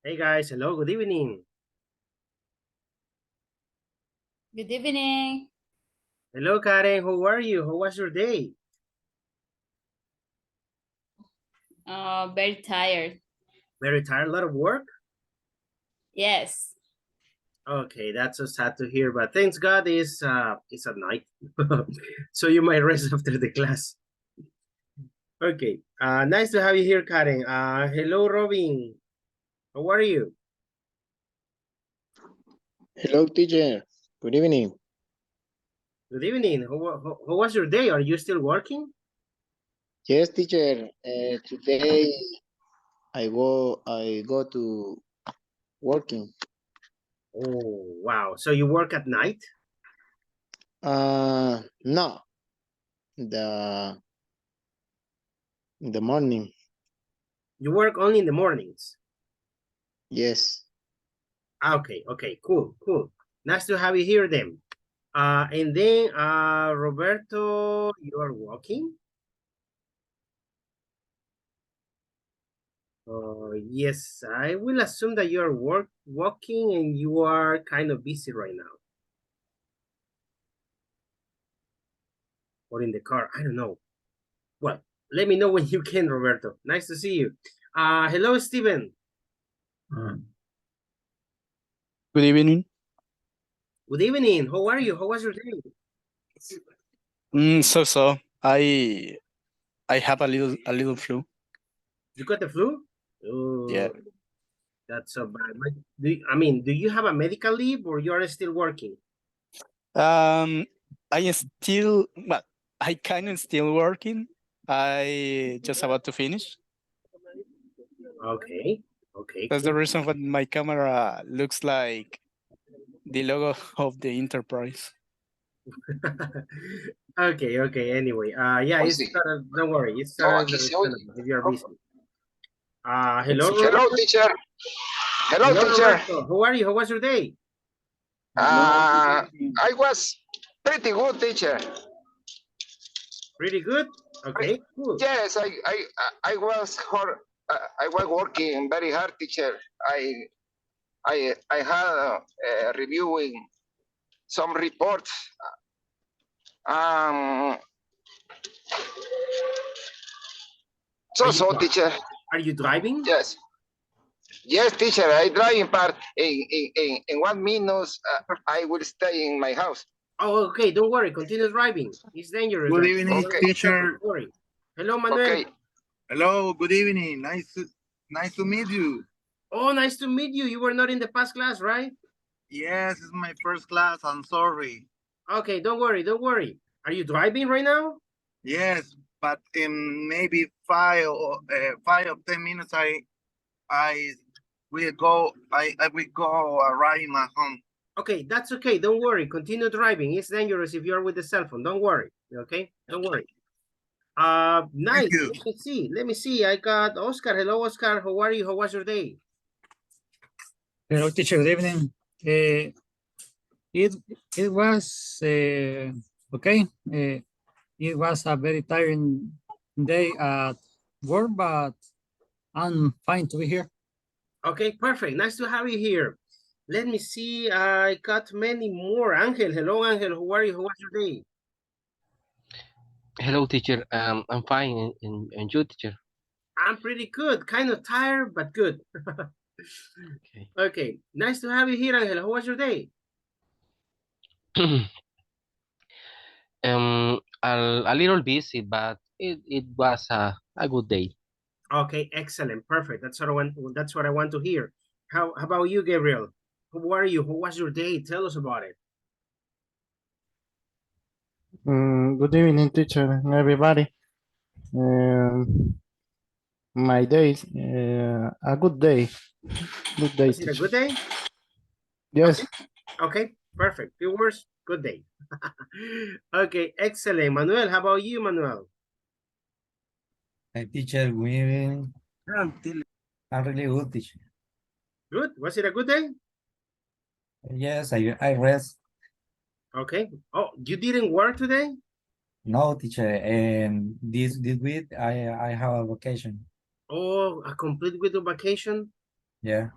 Hey guys, hello, good evening. Good evening. Hello Karen, how are you? How was your day? Very tired. Very tired, a lot of work? Yes. Okay, that's so sad to hear, but thanks God it's at night. So you might rest after the class. Okay, nice to have you here, Karen. Hello Robin, how are you? Hello, teacher. Good evening. Good evening. How was your day? Are you still working? Yes, teacher. Today I go to working. Oh, wow. So you work at night? No, the in the morning. You work only in the mornings? Yes. Okay, okay, cool, cool. Nice to have you here then. And then Roberto, you are walking? Yes, I will assume that you are walking and you are kind of busy right now. Or in the car, I don't know. Well, let me know when you can, Roberto. Nice to see you. Hello, Steven. Good evening. Good evening. How are you? How was your day? So I have a little flu. You got the flu? Yeah. Oh, that's so bad. Do you have a medical leave or you are still working? I am still, well, I kind of still working. I just about to finish. Okay. Okay, That's the cool. reason why my camera looks like the logo of the enterprise. Okay, okay. Anyway, yeah, it's don't worry. It's understandable if you're busy. Hello, Hello, Roberto. teacher. Hello, Hello, teacher. Roberto. How are you? How was your day? I was pretty good, teacher. Pretty good. Okay, cool. Yes, I was working very hard, teacher. I had reviewing some reports. Um, teacher. Are you driving? Yes. Yes, teacher. I driving part in 1 minute. I will stay in my house. Oh, okay. Don't worry. Continue driving. It's dangerous. Good Right? evening, Okay. teacher. Don't worry. Hello, Manuel. Okay. Hello, good evening. Nice to meet you. Oh, nice to meet you. You were not in the past class, right? Yes, it's my first class. I'm sorry. Okay, don't worry. Don't worry. Are you driving right now? Yes, but in maybe 5 or 10 minutes, I will go. I will go arrive in my home. Okay, that's okay. Don't worry. Continue driving. It's dangerous if you're with the cell phone. Don't worry. Okay, don't worry. Nice. Thank you. Let me see. I got Oscar. Hello, Oscar. How are you? How was your day? Hello, teacher. Good evening. It it was okay. It was a very tiring day at work, but I'm fine to be here. Okay, perfect. Nice to have you here. Let me see. I got many more. Angel. Hello, Angel. How are you? How was your day? Hello, teacher. I'm fine, and you, teacher? I'm pretty good. Kind of tired, but good. Okay. Okay. Nice to have you here, Angel. How was your day? A little busy, but it was a good day. Okay, excellent, perfect. That's what I want. That's what I want to hear. How about you, Gabriel? How are you? How was your day? Tell us about it. Good evening, teacher, and everybody. My day is a good day. Good day, Was it a teacher. good day? Yes. Okay, perfect. Few words. Good day. Okay, excellent. Manuel, how about you, Manuel? Hi, teacher. Good evening. I'm really good, teacher. Good. Was it a good day? Yes, I rest. Okay. Oh, you didn't work today? No, teacher. This week I have a vacation. Oh, a complete week of vacation? Yeah.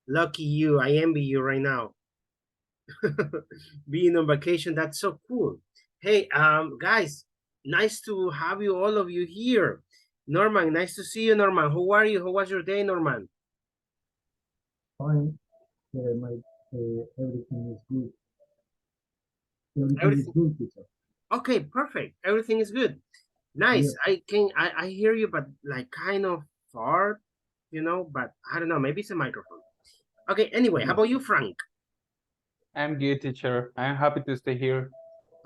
Lucky you. I envy you right now. Being on vacation, that's so cool. Hey, guys, nice to have you, all of you here. Norman, nice to see you, Norman. How are you? How was your day, Norman? Fine. Everything is good. Everything- good, teacher. Okay, perfect. Everything is good. Nice. I hear you, but like kind of far, you know, but I don't know, maybe it's a microphone. Okay, anyway, how about you, Frank? I'm good, teacher. I'm happy to stay here.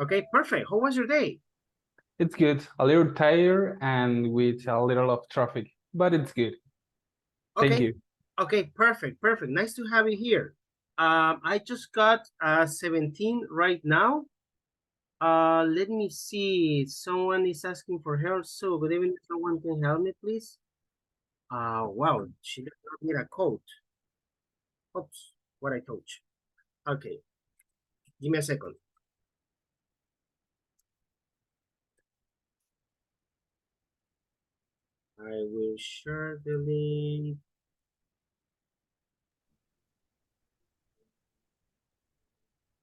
Okay, perfect. How was your day? It's good. A little tired and with a little of traffic, but it's good. Thank Okay. you. Okay, perfect, perfect. Nice to have you here. I just got 17 right now. Let me see. Someone is asking for help. So good evening. Someone can help me, please. Wow, she does not need a code. Oops, what I told you. Okay, give me a second. I will share the link.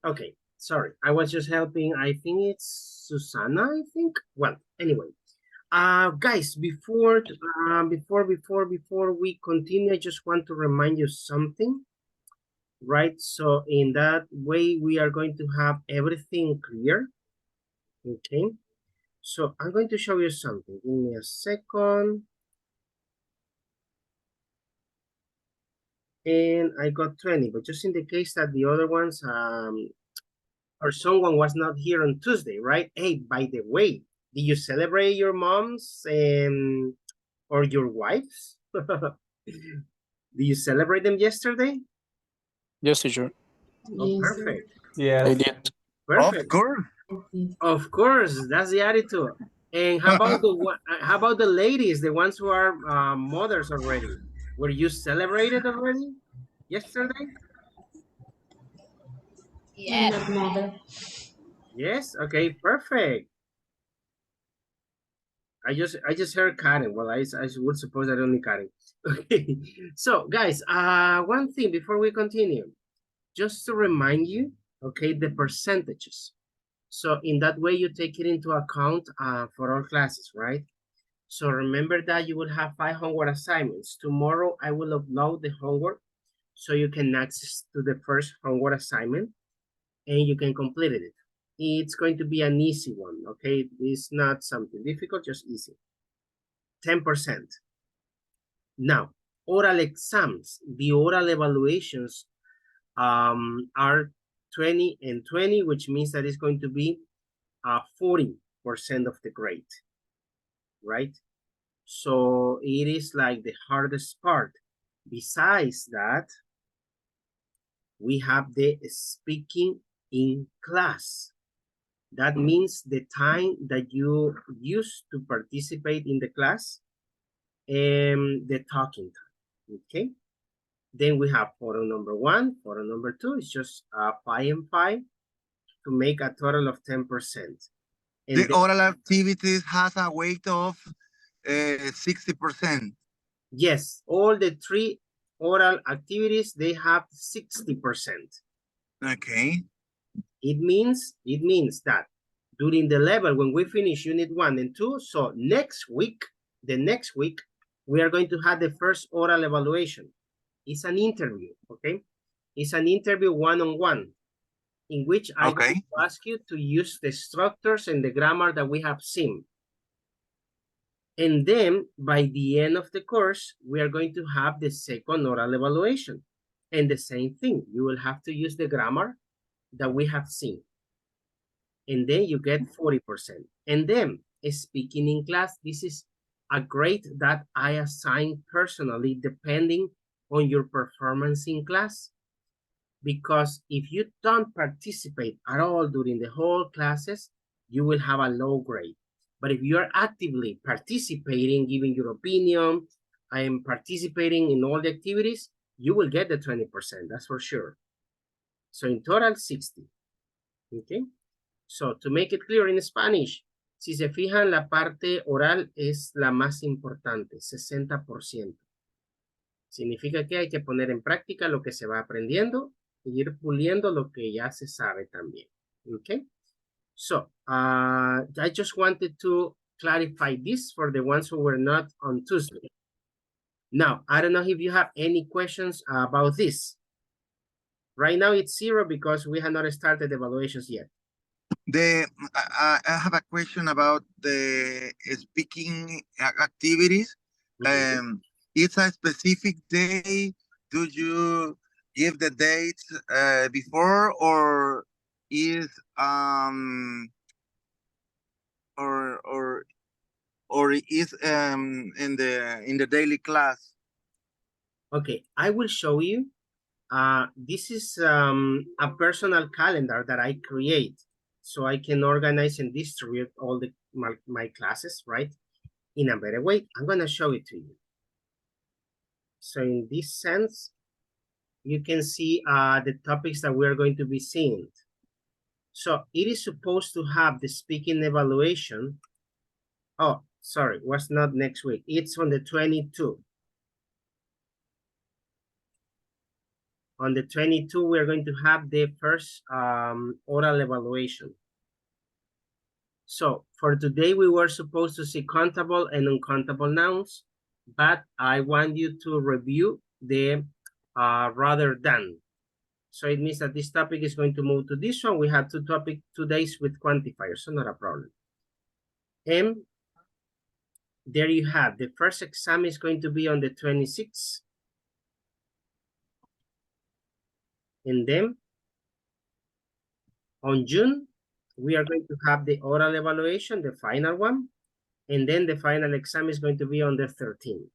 Okay, sorry, I was just helping. I think it's Susanna, I think. Well, anyway, guys, before we continue, I just want to remind you something, right? So in that way, we are going to have everything clear. Okay, so I'm going to show you something. Give me a second. And I got 20, but just in the case that the other ones, or someone was not here on Tuesday, right? Hey, by the way, did you celebrate your moms or your wives? Did you celebrate them yesterday? Yes, teacher. Oh, perfect. Yes. I did. Perfect. Of course. Of course, that's the attitude. And how about how about the ladies, the ones who are mothers already? Were you celebrated already yesterday? Yes. Yes. Okay. Perfect. I just heard Karen. Well, I would suppose that only Karen. Okay. So guys, one thing before we continue, just to remind you, okay, the percentages. So in that way, you take it into account for all classes, right? So remember that you will have 5 homework assignments. Tomorrow, I will upload the homework so you can access to the first homework assignment and you can complete it. It's going to be an easy one, okay? It's not something difficult, just easy. 10%. Now, oral exams, the oral evaluations are 20 and 20, which means that it's going to be 40% of the grade, right? So it is like the hardest part. Besides that, we have the speaking in class. That means the time that you use to participate in the class and the talking time, okay? Then we have photo number 1, photo number 2 is just 5 and 5 to make a total of 10%. And The oral activities has a weight of 60%. Yes, all the 3 oral activities, they have 60%. Okay. It means that during the level when we finish unit 1 and 2, so the next week, we are going to have the first oral evaluation. It's an interview, okay? It's an interview one-on-one in which I will ask you to use the structures and the grammar that we have seen. And then by the end of the course, we are going to have the second oral evaluation. And the same thing, you will have to use the grammar that we have seen. And then you get 40%. And then speaking in class, this is a grade that I assign personally depending on your performance in class. Because if you don't participate at all during the whole classes, you will have a low grade. But if you are actively participating, giving your opinion, I am participating in all the activities, you will get the 20%, that's for sure. So in total, 60. Okay. So to make it clear in Spanish, si se fijan, la parte oral es la más importante, 60%. Significa que hay que poner en práctica lo que se va aprendiendo y ir puliendo lo que ya se sabe también. Okay? So, I just wanted to clarify this for the ones who were not on Tuesday. Now, I don't know if you have any questions about this. Right now it's 0 because we have not started evaluations yet. I have a question about the speaking activities. It's a specific day. Do you give the dates before, or is or is in the daily class? Okay, I will show you. This is a personal calendar that I create so I can organize and distribute all my classes, right? In a better way. I'm gonna show it to you. So in this sense, you can see the topics that we're going to be seeing. So it is supposed to have the speaking evaluation. Oh, sorry, was not next week. It's on the 22. On the 22, we're going to have the first oral evaluation. So for today, we were supposed to see countable and uncountable nouns, but I want you to review the rather than. So it means that this topic is going to move to this one. We have two days with quantifiers, so not a problem. And there you have, the first exam is going to be on the 26th. And then on June, we are going to have the oral evaluation, the final one. And then the final exam is going to be on the 13th.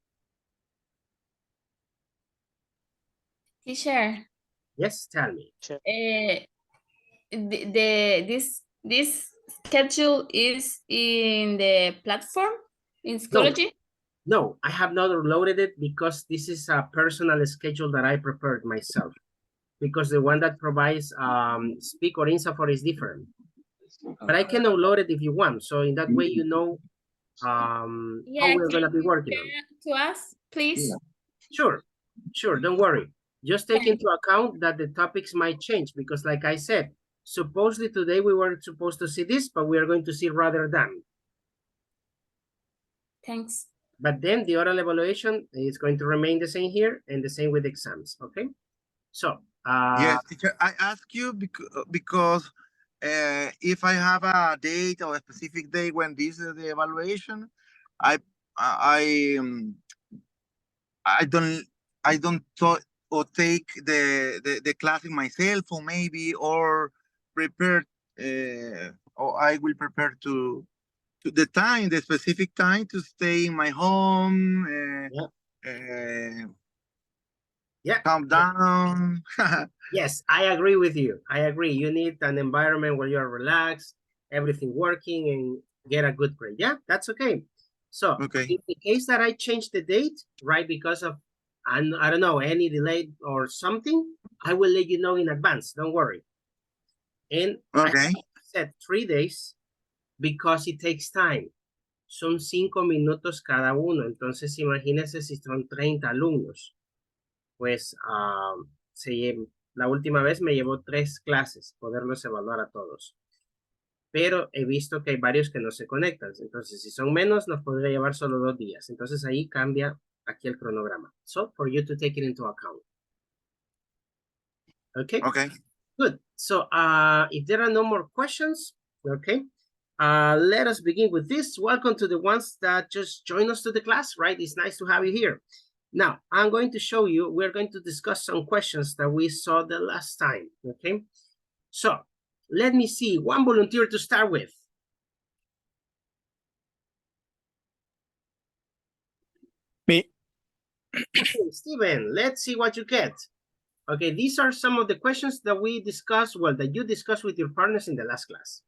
Teacher. Yes, tell me. This schedule is in the platform in Schoology? No, I have not downloaded it because this is a personal schedule that I prepared myself. Because the one that provides Speak or INSAFORP is different. But I can download it if you want. So in that way, you know how we're going to be working on it. To us, please. Sure, don't worry. Just take into account that the topics might change because like I said, supposedly today we weren't supposed to see this, but we are going to see rather than. Thanks. But then the oral evaluation is going to remain the same here and the same with exams, okay? So, yes, teacher, I ask you because if I have a date or a specific day when this is the evaluation, I don't take the class in myself, or maybe or prepare or I will prepare to the specific time to stay in my home. Calm down. Yes, I agree with you. I agree. You need an environment where you're relaxed, everything working, and get a good grade. Yeah, that's okay. So in the case that I change the date, right, because of, I don't know, any delay or something, I will let you know in advance. Don't worry. And I said 3 days because it takes time. Son 5 minutos cada uno. Entonces, imagínense si son 30 alumnos. Pues la última vez me llevó 3 clases poderlos evaluar a todos. Pero he visto que hay varios que no se conectan. Entonces, si son menos, nos podría llevar solo 2 días. Entonces, ahí cambia aquí el cronograma. So, for you to take it into account. Okay? Okay. Good. So, if there are no more questions, okay, let us begin with this. Welcome to the ones that just joined us to the class, right? It's nice to have you here. Now, I'm going to show you, we're going to discuss some questions that we saw the last time, okay? So, let me see, one volunteer to start with. Me. Okay, Steven, let's see what you get. Okay, these are some of the questions that we discussed, well, that you discussed with your partners in the last class.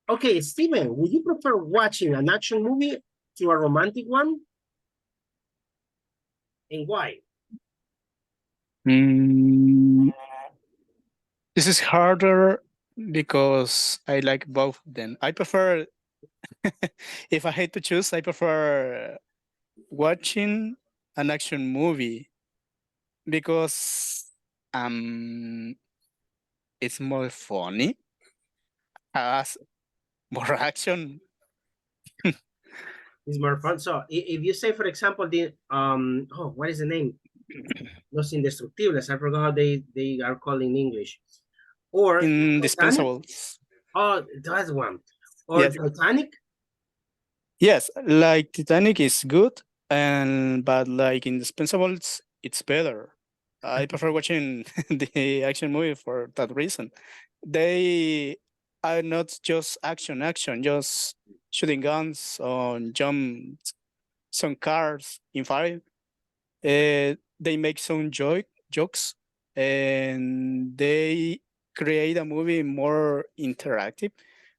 Okay, Steven, would you prefer watching an action movie to a romantic one? And why? This is harder because I like both of them. I prefer If I had to choose, I prefer watching an action movie because it's more funny, has more action. It's more fun. So if you say, for example, the what is the name? Los Indestructibles. I forgot how they are called in English. Or Titanic? Indispensables. Oh, that's one. Or Yes. Titanic. Yes, like Titanic is good, but like Indispensables, it's better. I prefer watching the action movie for that reason. They are not just action, just shooting guns on jump some cars in fire. They make some jokes and they create a movie more interactive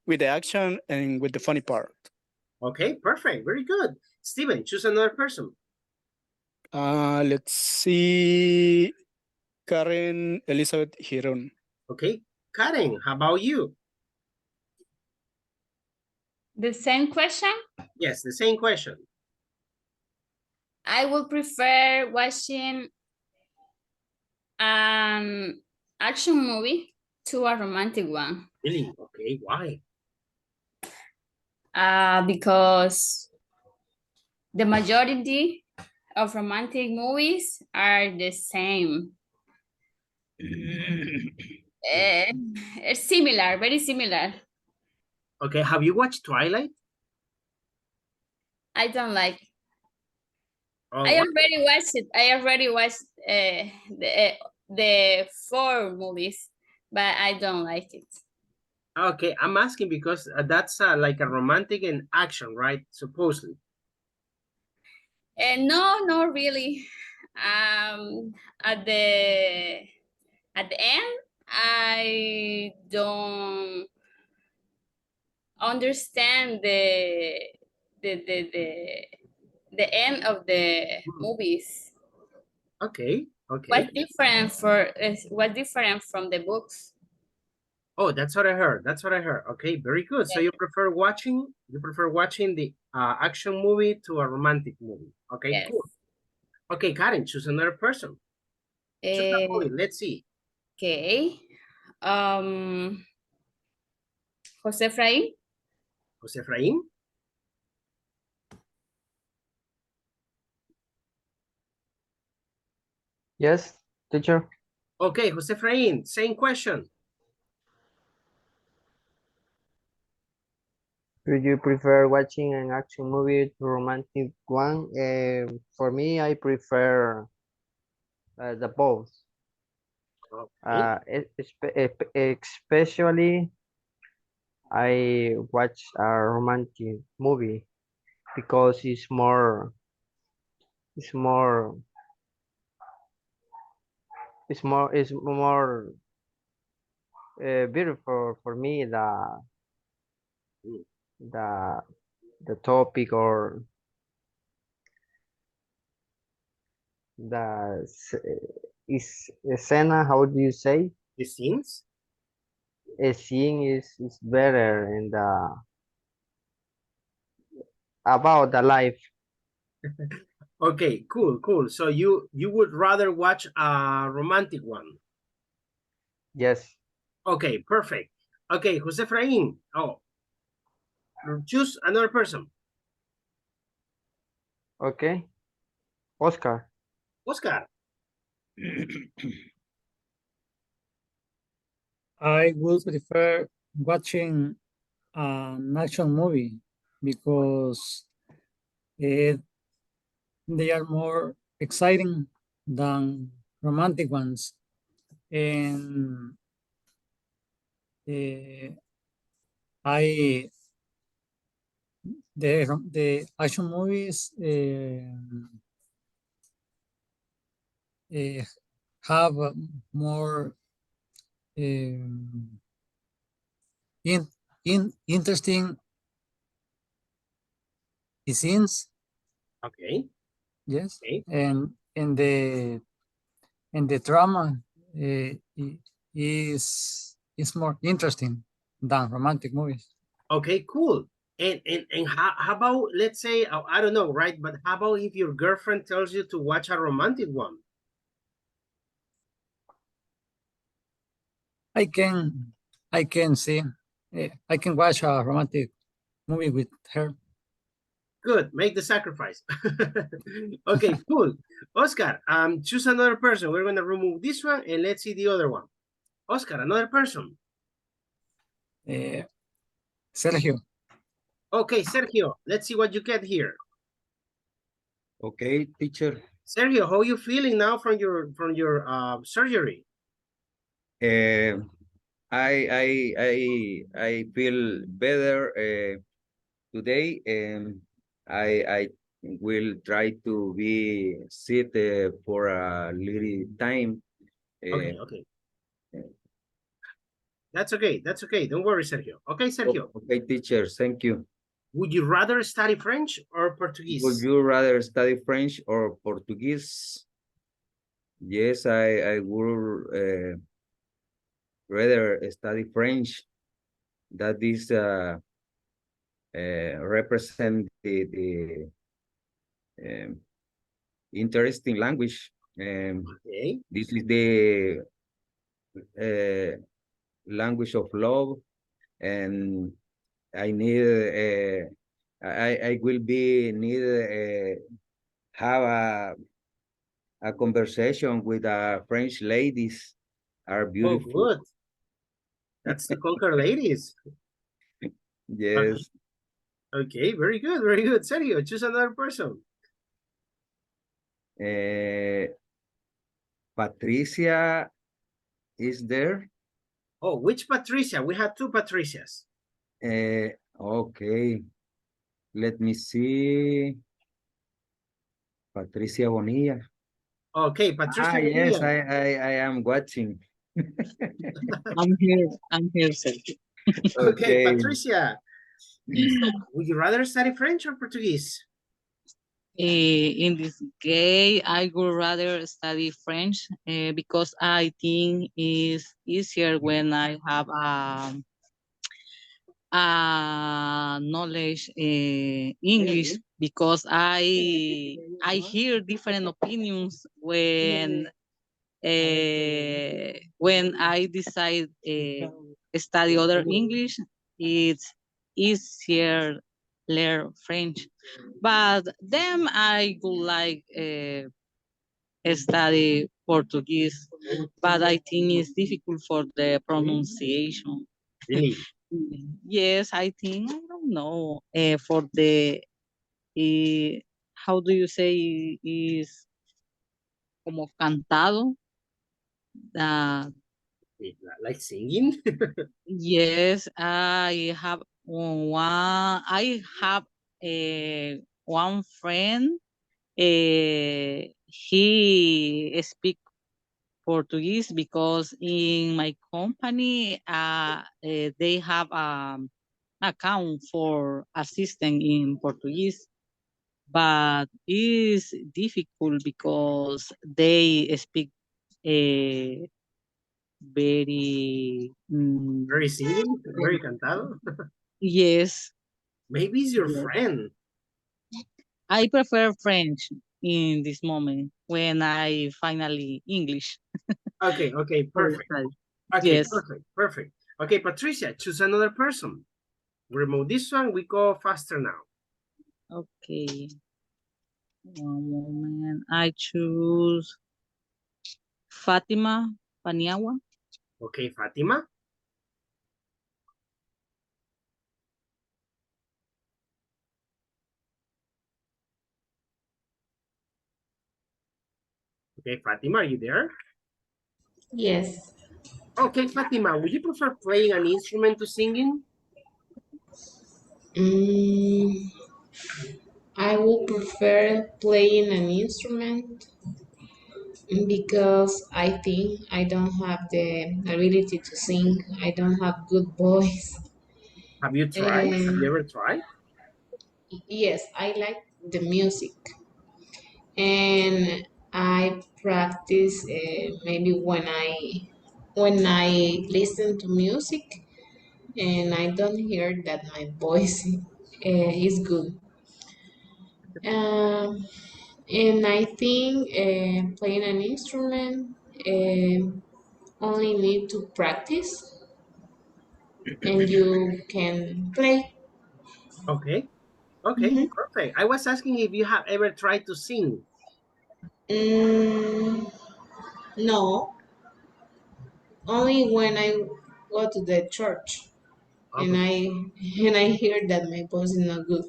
with the action and with the funny part. Okay, perfect. Very good. Steven, choose another person. Let's see. Karen Elizabeth Hiron. Okay, Karen, how about you? The same question? Yes, the same question. I would prefer watching an action movie to a romantic one. Really? Okay, why? Because the majority of romantic movies are the same. It's similar, very similar. Okay, have you watched Twilight? I don't like. Oh, I why? already watched it. I already watched the 4 movies, but I don't like it. Okay, I'm asking because that's like a romantic and action, right? Supposedly. No, not really. At the end, I don't understand the end of the movies. Okay, okay. What's different from the books? Oh, that's what I heard. That's what I heard. Okay, very good. So you prefer watching the action movie to a romantic movie. Okay, Yes. cool. Okay, Karen, choose another person. Choose a movie. Let's see. Okay. Jose Efraín. Jose Efraín. Yes, teacher. Okay, Jose Efraín, same question. Do you prefer watching an action movie to romantic one? For me, I prefer the both. Okay. Especially, I watch a romantic movie because it's more beautiful for me the topic or the is escena, how do you say? The scenes? A scene is better and about the life. Okay, cool, cool. So you would rather watch a romantic one? Yes. Okay, perfect. Okay, Jose Efraín. Oh, choose another person. Okay. Oscar. Oscar. I would prefer watching an action movie because they are more exciting than romantic ones. And the action movies have more interesting scenes. Okay. Yes. Okay. And the drama is more interesting than romantic movies. Okay, cool. And how about, let's say, I don't know, right? But how about if your girlfriend tells you to watch a romantic one? I can see, I can watch a romantic movie with her. Good, make the sacrifice. Okay, cool. Oscar, choose another person. We're gonna remove this one and let's see the other one. Oscar, another person. Sergio. Okay, Sergio, let's see what you get here. Okay, teacher. Sergio, how are you feeling now from your surgery? I feel better today, and I will try to be sit for a little time. Okay, okay. That's okay. That's okay. Don't worry, Sergio. Okay, Sergio. Okay, teacher. Thank you. Would you rather study French or Portuguese? Would you rather study French or Portuguese? Yes, I would rather study French. That is represent the interesting language. Okay. This is the language of love, and I need I will be need have a conversation with French ladies. Are beautiful. Oh, good. That's to conquer ladies. Yes. Okay, very good, very good. Sergio, choose another person. Patricia is there? Oh, which Patricia? We have two Patricias. Okay. Let me see. Patricia Bonilla. Okay, Patricia Yes, Bonilla. I am watching. I'm here, Sergio. Okay, Patricia. Would you rather study French or Portuguese? In this case, I would rather study French because I think it's easier when I have knowledge English, because I hear different opinions when I decide study other English. It's easier learn French, but then I would like study Portuguese, but I think it's difficult for the pronunciation. Really? Yes, I think, I don't know, for the how do you say, is como cantado, like singing? Yes, I have one friend. He speak Portuguese because in my company they have account for assistant in Portuguese, but it's difficult because they speak very Very singing? Very cantado? yes. Maybe it's your Yes. friend. I prefer French in this moment when I finally English. Okay, okay, perfect. Okay, Yes. perfect, perfect. Okay, Patricia, choose another person. Remove this one, we go faster now. Okay. One moment. I choose Fatima Paniagua. Okay, Fatima. Okay, Fatima, are you there? Yes. Okay, Fatima, would you prefer playing an instrument to singing? I would prefer playing an instrument because I think I don't have the ability to sing. I don't have good voice. Have you tried? Have you ever tried? Yes, I like the music, and I practice maybe when I listen to music, and I don't hear that my voice is good. And I think playing an instrument only need to practice and you can play. Okay. Okay, Mhm. perfect. I was asking if you have ever tried to sing. No, only when I go to the church and Okay. I hear that my voice is not good.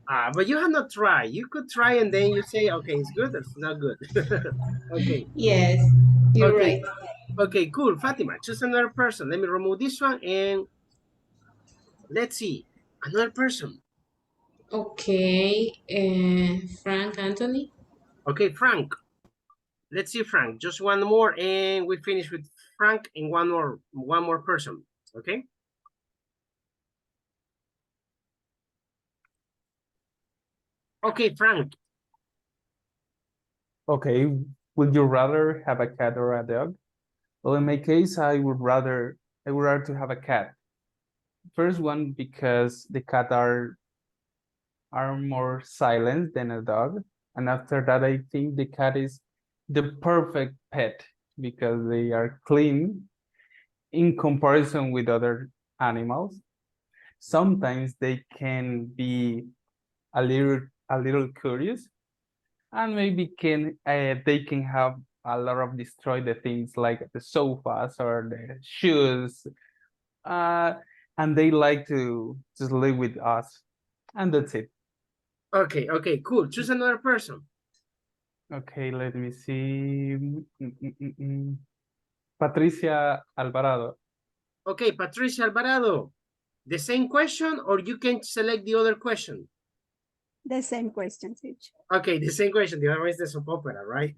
But you have not tried. You could try and then you say, okay, it's good or it's not good. Okay. Yes, you're Okay. right. Okay, cool. Fatima, choose another person. Let me remove this one and let's see. Another person. Okay, Frank Anthony. Okay, Frank. Let's see, Frank. Just one more and we finish with Frank and one more person. Okay. Okay, Frank. Okay, would you rather have a cat or a dog? Well, in my case, I would rather to have a cat. First one, because the cat are more silent than a dog. And after that, I think the cat is the perfect pet because they are clean in comparison with other animals. Sometimes they can be a little curious, and maybe they can have a lot of destroy the things like the sofas or the shoes, and they like to just live with us, and that's it. Okay, okay, cool. Choose another person. Okay, let me see. Patricia Alvarado. Okay, Patricia Alvarado. The same question or you can select the other question? The same question, teacher. Okay, the same question. The other one is the soap opera, right?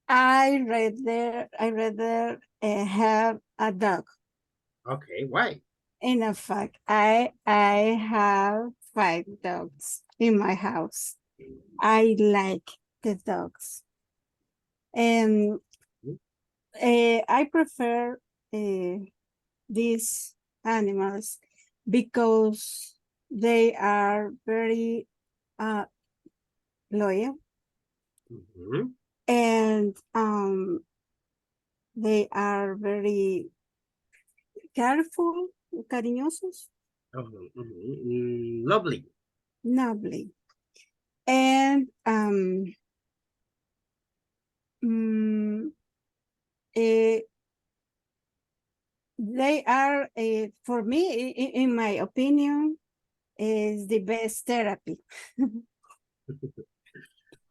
I rather have a dog. Okay, why? In fact, I have 5 dogs in my house. I like the dogs. And I prefer these animals because they are very loyal. And they are very careful, cariñosos. Lovely. Lovely. And they are, for me, in my opinion, is the best therapy.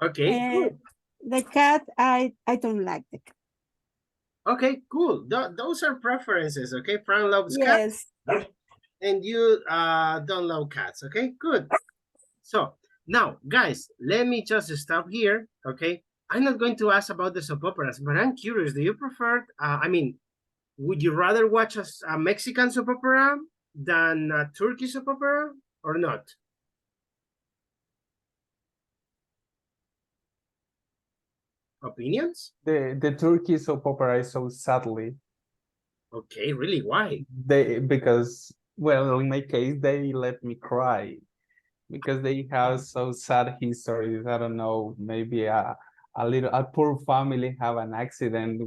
Okay, cool. The cat, I don't like the cat. Okay, cool. Those are preferences, okay? Frank loves Yes. cats. And you don't love cats, okay? Good. So, now, guys, let me just stop here, okay? I'm not going to ask about the soap operas, but I'm curious. Do you prefer, would you rather watch a Mexican soap opera than a Turkish soap opera or not? Opinions? The Turkey soap opera is so sadly. Okay, really? Why? Because, well, in my case, they let me cry because they have so sad histories. I don't know, maybe a poor family have an accident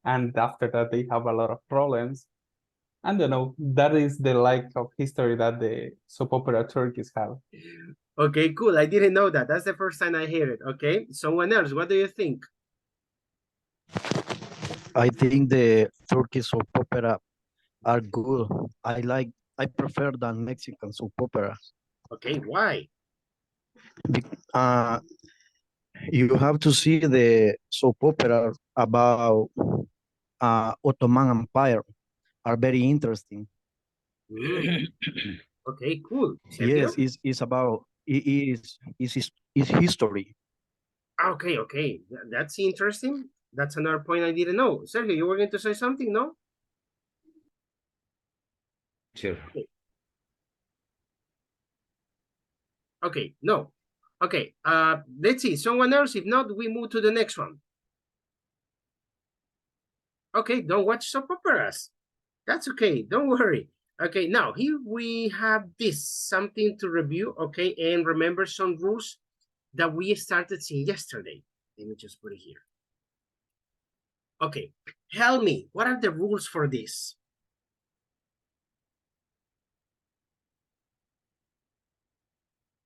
and after that they have a lot of problems. I don't know, that is the like of history that the soap opera Turkeys have. Okay, cool. I didn't know that. That's the first time I hear it. Okay, someone else, what do you think? I think the Turkish soap opera are good. I prefer than Mexican soap opera. Okay, why? You have to see the soap opera about Ottoman Empire are very interesting. Okay, cool. Yes, Sergio? it's about it's history. Okay, okay. That's interesting. That's another point I didn't know. Sergio, you were going to say something, no? Sure. Okay, no. Okay, let's see. Someone else? If not, we move to the next one. Okay, don't watch soap operas. That's okay. Don't worry. Okay, now here we have this, something to review, okay, and remember some rules that we started seeing yesterday. Let me just put it here. Okay, tell me, what are the rules for this?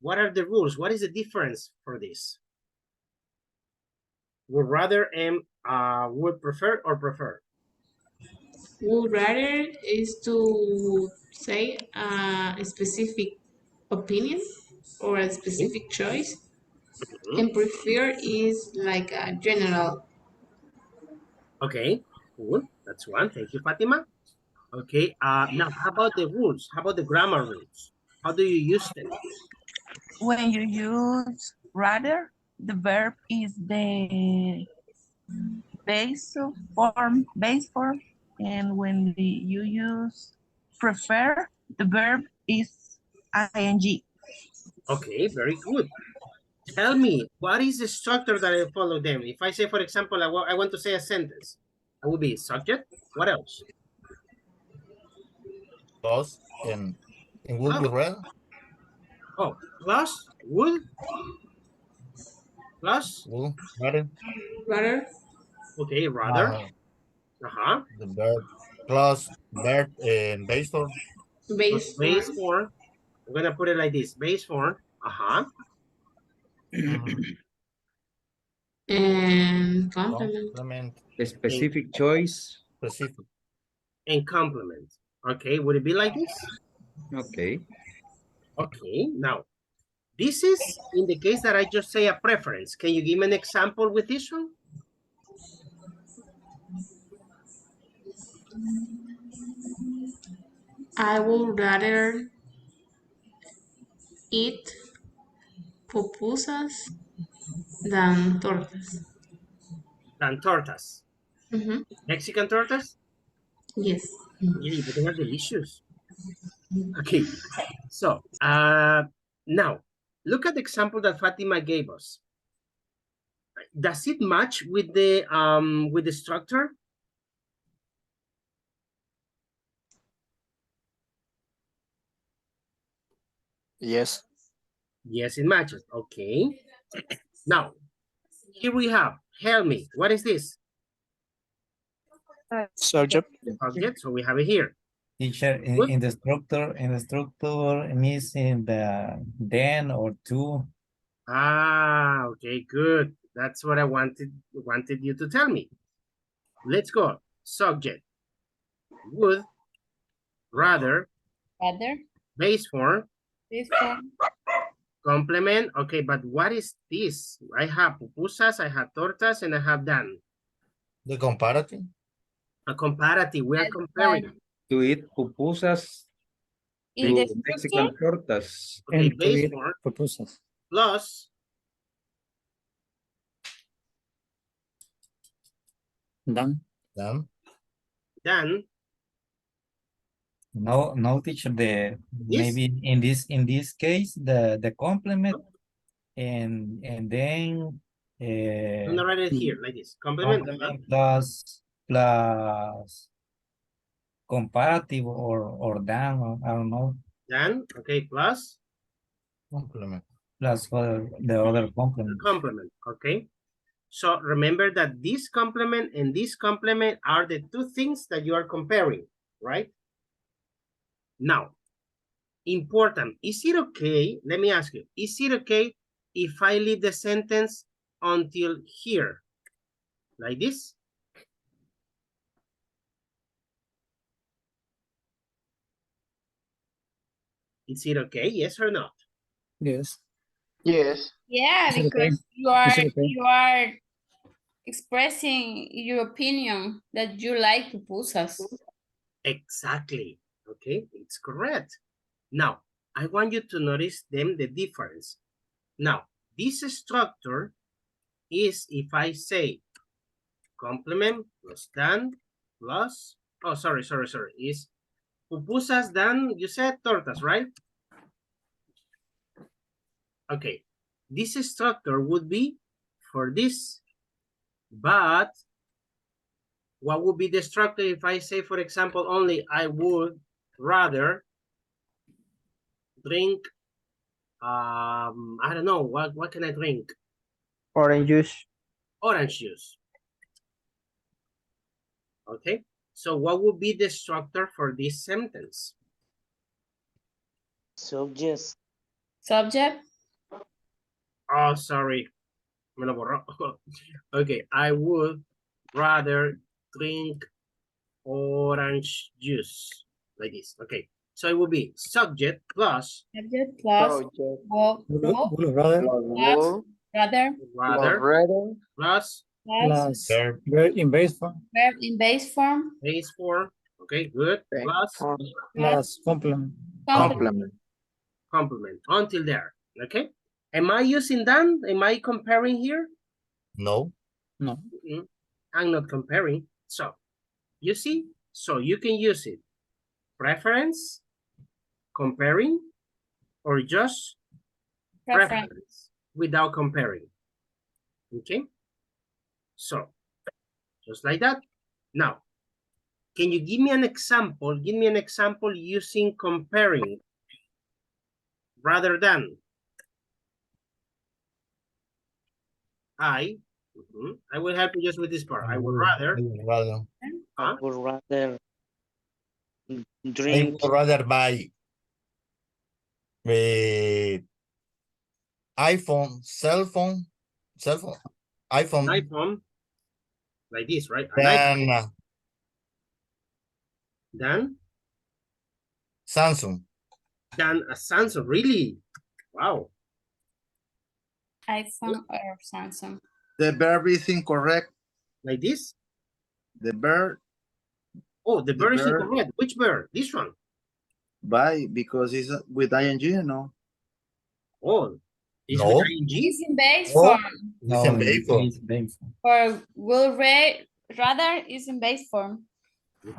What are the rules? What is the difference for this? Would rather and would prefer or prefer? Would rather is to say a specific opinion or a specific choice, and prefer is like a general. Okay, cool. That's one. Thank you, Fatima. Okay, now how about the rules? How about the grammar rules? How do you use them? When you use rather, the verb is the base form, and when you use prefer, the verb is ing. Okay, very good. Tell me, what is the structure that I follow them? If I say, for example, I want to say a sentence, I will be subject. What else? Plus and will be read. Oh, plus, would, plus. Will, rather. Rather. Okay, rather. The verb plus verb and base form. Base Base form. form. I'm gonna put it like this. Base form. And complement. A specific choice. Specific. And complement. Okay, would it be like this? Okay. Okay, now, this is in the case that I just say a preference. Can you give me an example with this one? I would rather eat pupusas than tortas. Than tortas. Mexican tortas? Yes. Yeah, but they are delicious. Okay, so now look at the example that Fatima gave us. Does it match with the structure? Yes. Yes, it matches. Okay. Now, here we have, help me. What is this? Subject. Subject, so we have it here. Teacher, in the structure missing the then or to. Ah, okay, good. That's what I wanted you to tell me. Let's go. Subject. Would, rather. Rather. Base form. Base form. Complement. Okay, but what is this? I have pupusas, I have tortas, and I have dan. The comparative. A comparative. We are comparing. To eat pupusas. In to the Mexican tortas. Okay, base form. Pupusas. Plus. Dan. Dan. Dan. No, teacher. Maybe in this case the complement and then I'm gonna write it here like this. Complement. plus comparative or dan, I don't know. Dan. Okay, plus. Complement. Plus the other complement. Complement. Okay. So remember that this complement and this complement are the two things that you are comparing, right? Now, important, is it okay? Let me ask you, is it okay if I leave the sentence until here, like this? Is it okay? Yes or not? Yes. Yes. Yeah, Is it okay? because you are Is it okay? you are expressing your opinion that you like pupusas. Exactly. Okay, it's correct. Now, I want you to notice the difference. Now, this structure is if I say complement plus dan plus, oh, sorry, is pupusas dan, you said tortas, right? Okay, this structure would be for this, but what would be the structure if I say, for example, only I would rather drink, I don't know, what can I drink? Orange juice. Orange juice. Okay, so what would be the structure for this sentence? Subject. Subject. Oh, sorry. Me lo borró. Okay, I would rather drink orange juice. Like this. Okay, so it will be subject plus Subject plus Would rather plus rather rather plus plus Verb. verb in base form verb in base form base form. Okay, good. Plus plus complement. complement. complement until there. Okay, am I using done? Am I comparing here? No. No. I'm not comparing. So you see, so you can use it preference, comparing, or just preference without comparing. Okay, so just like that. Now, can you give me an example? Give me an example using comparing rather than. I will help you just with this part. I would rather. I would rather I drink. would rather buy iPhone, cell phone, iPhone. iPhone, like this, right? Than Samsung. Than a Samsung, really? Wow. iPhone or Samsung. The verb is incorrect. Like this? The verb. Oh, the verb is verb. incorrect. Which verb? This one? Buy, because it's with ing, no? Oh, it's No. with ing? It's in base Oh. form. It's in base form. It's base form. For will rather is in base form. Ah,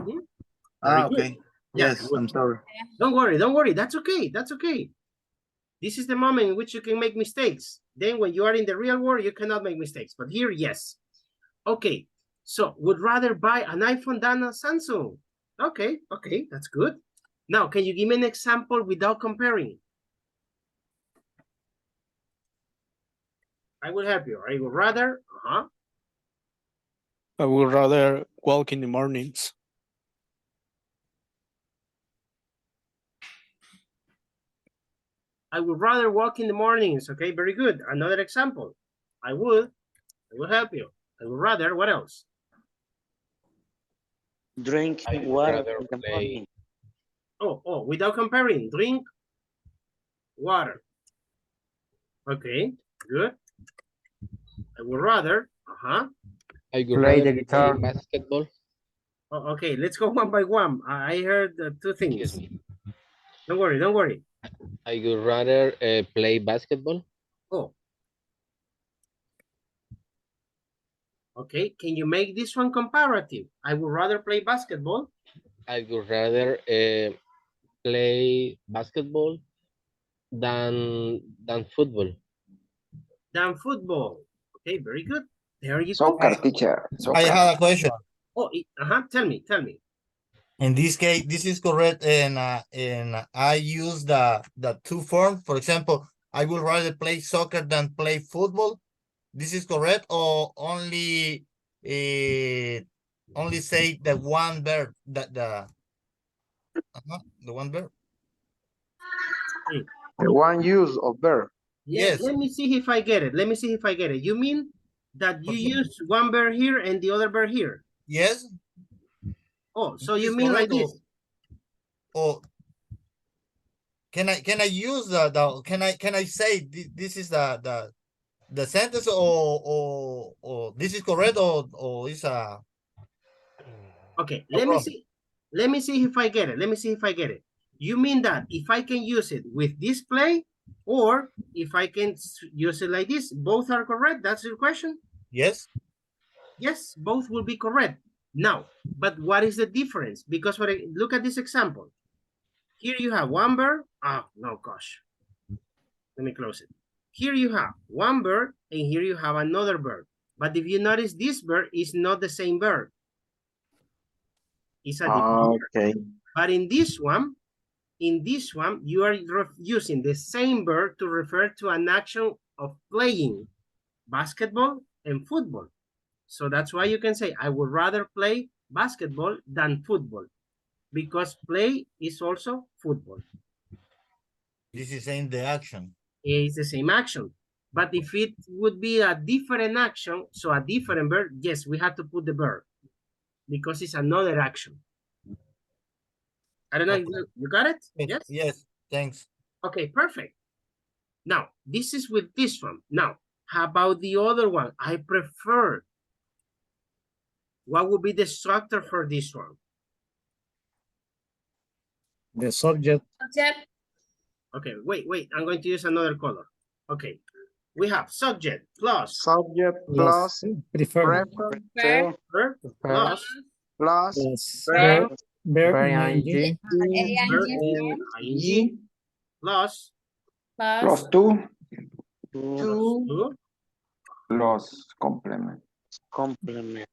Very good. okay. Yes, I'm sorry. Don't worry, don't worry. That's okay. That's okay. This is the moment in which you can make mistakes. Then when you are in the real world, you cannot make mistakes. But here, yes. Okay. So would rather buy an iPhone than a Samsung. Okay, okay, that's good. Now, can you give me an example without comparing? I will help you. I would rather, I would rather walk in the mornings. I would rather walk in the mornings. Okay, very good. Another example. I will help you. I would rather, what else? Drink water in the morning. Oh, without comparing, drink water. Okay, good. I would rather, I would Play rather the guitar. play basketball. Oh, okay, let's go one by one. I heard two things. Excuse me. Don't worry, don't worry. I would rather play basketball. Oh. Okay, can you make this one comparative? I would rather play basketball. I would rather play basketball than football. Than football. Okay, very good. There you Soccer, go. teacher. I have a question. Oh, tell me. In this case, this is correct, and I use the two forms. For example, I would rather play soccer than play football. This is correct, or only say the one verb, the one verb. The one use of verb. Yes. Let me see if I get it. You mean that you use one verb here and the other verb here? Yes. Oh, so you mean like this? Or can I use the can I say this is the sentence, or this is correct, or is a okay? Let me see if I get it. You mean that if I can use it with display, or if I can use it like this, both are correct? That's your question? Yes. Yes, both will be correct. Now, but what is the difference? Because look at this example. Here you have one verb. Oh, no, gosh. Let me close it. Here you have one verb, and here you have another verb. But if you notice, this verb is not the same verb. It's a different verb. But in this one, you are using the same verb to refer to an action of playing basketball and football. So that's why you can say, I would rather play basketball than football, because play is also football. This is in the action. It's the same action. But if it would be a different action, so a different verb, yes, we have to put the verb because it's another action. I don't know, if you got it? Yes? Yes, thanks. Okay, perfect. Now, this is with this one. Now, how about the other one? I prefer. What would be the structure for this one? The subject. Subject. Okay, wait. I'm going to use another color. Okay, we have subject plus. Subject plus. Prefer. Verb. Verb plus. Verb. Verb ing. ing plus. Plus. Two. Two. Plus complement. Complement.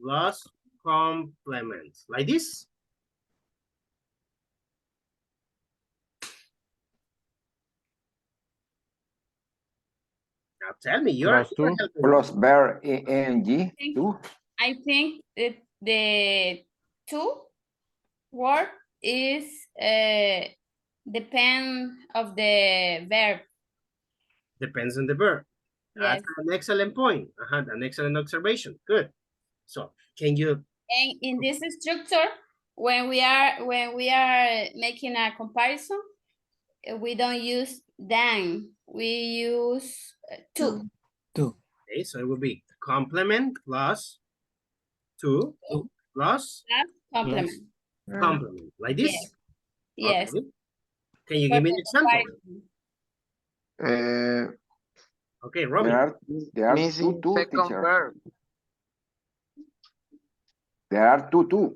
Plus complement. Like this. Now tell me, you're helping. Plus verb ing. Two. I think the two word is depend of the verb. Depends on the verb. Yes. That's an excellent point. An excellent observation. Good. So can you? And in this structure, when we are making a comparison, we don't use than, we use to. Okay, so it would be complement plus to plus Complement. complement. Like this? Yes. Okay. Can you give me an example? Okay, Robin. There are two, teacher. There are two.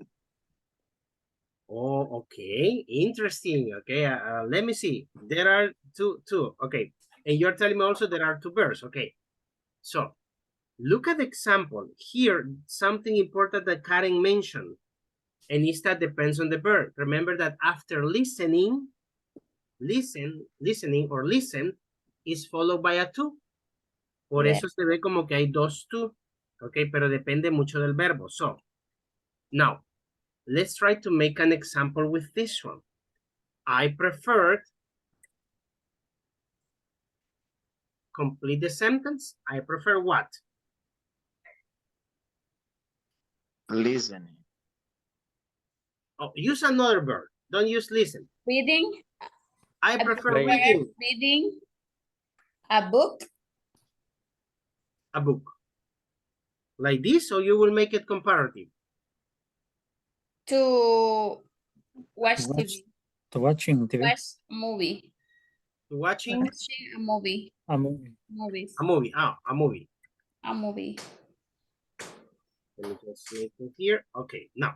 Oh, okay. Interesting. Okay, let me see. There are two. Okay, and you're telling me also there are two verbs. Okay, so look at the example here. Something important that Karen mentioned, and is that depends on the verb. Remember that after listening or listen is followed by a to. Por eso se ve como que hay dos to. Okay, pero depende mucho del verbo. So now let's try to make an example with this one. I preferred. Complete the sentence. I prefer what? Listening. Oh, use another verb. Don't use listen. Reading. I prefer reading. Reading a book. A book. Like this, or you will make it comparative? To watch TV. To watching TV. Watch a movie. To watching? Watching a movie. A movie. Movies. A movie. A movie. A movie. Let me just make it here. Okay, now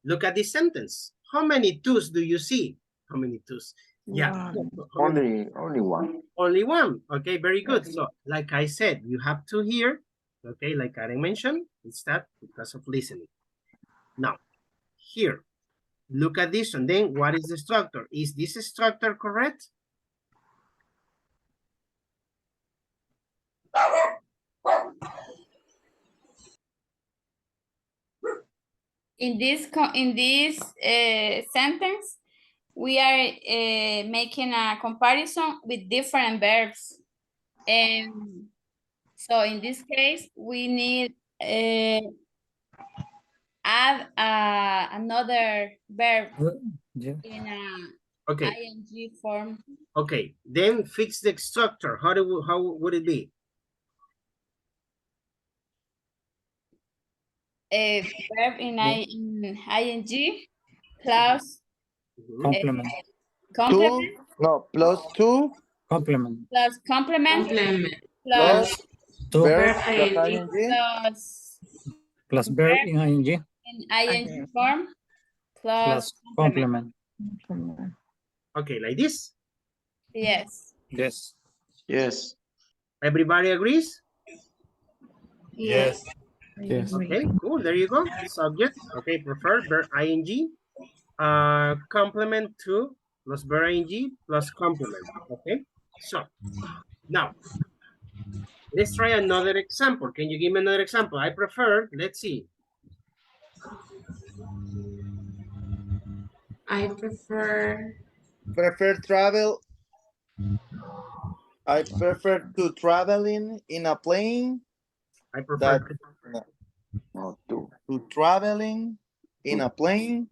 look at this sentence. How many twos do you see? How many twos? Yeah. Only one. Only one. Okay, very good. So, like I said, you have two here. Okay, like Karen mentioned, it's that because of listening. Now, here, look at this and then what is the structure? Is this structure correct? In this sentence, we are making a comparison with different verbs. And so in this case, we need add another verb in a ing form. Okay, then fix the structure. How would it be? A verb in ing plus complement. Complement. No, plus two. Complement. Plus complement. Plus Plus verb ing. Plus verb in ing. In ing form. Plus complement. Okay, like this? Yes. Yes. Yes. Everybody agrees? Yes. Yes. Okay, cool. There you go. Subject. Okay, prefer verb ing complement to plus verb ing plus complement. Okay, so now let's try another example. Can you give me another example? I prefer, let's see. I prefer travel. I prefer to traveling in a plane. I prefer to traveling in a plane.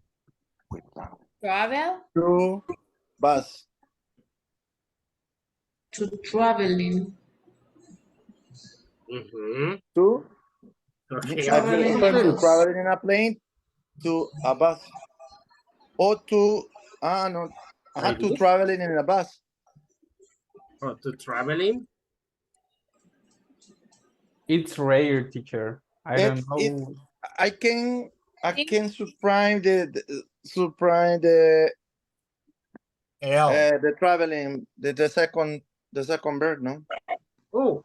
Travel. To bus. to traveling. To okay. I prefer to traveling in a plane to a bus. Or to no, I have to traveling in a bus. Oh, to traveling. It's rare, teacher. I don't know. I can surprise the traveling the second verb, no? Oh,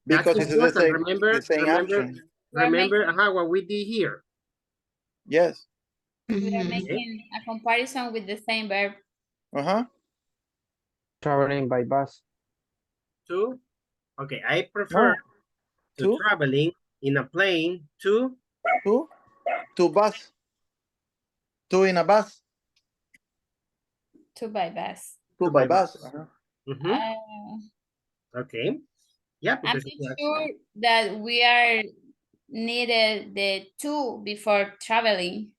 that's Because it's important. Remember, the same action. remember what we did here. Yes. We are making a comparison with the same verb. Traveling by bus. To, okay, I prefer to traveling in a plane to bus. To in a bus. To by bus. To by bus. Okay. Yeah, I'm because not sure that we are needed the to before traveling.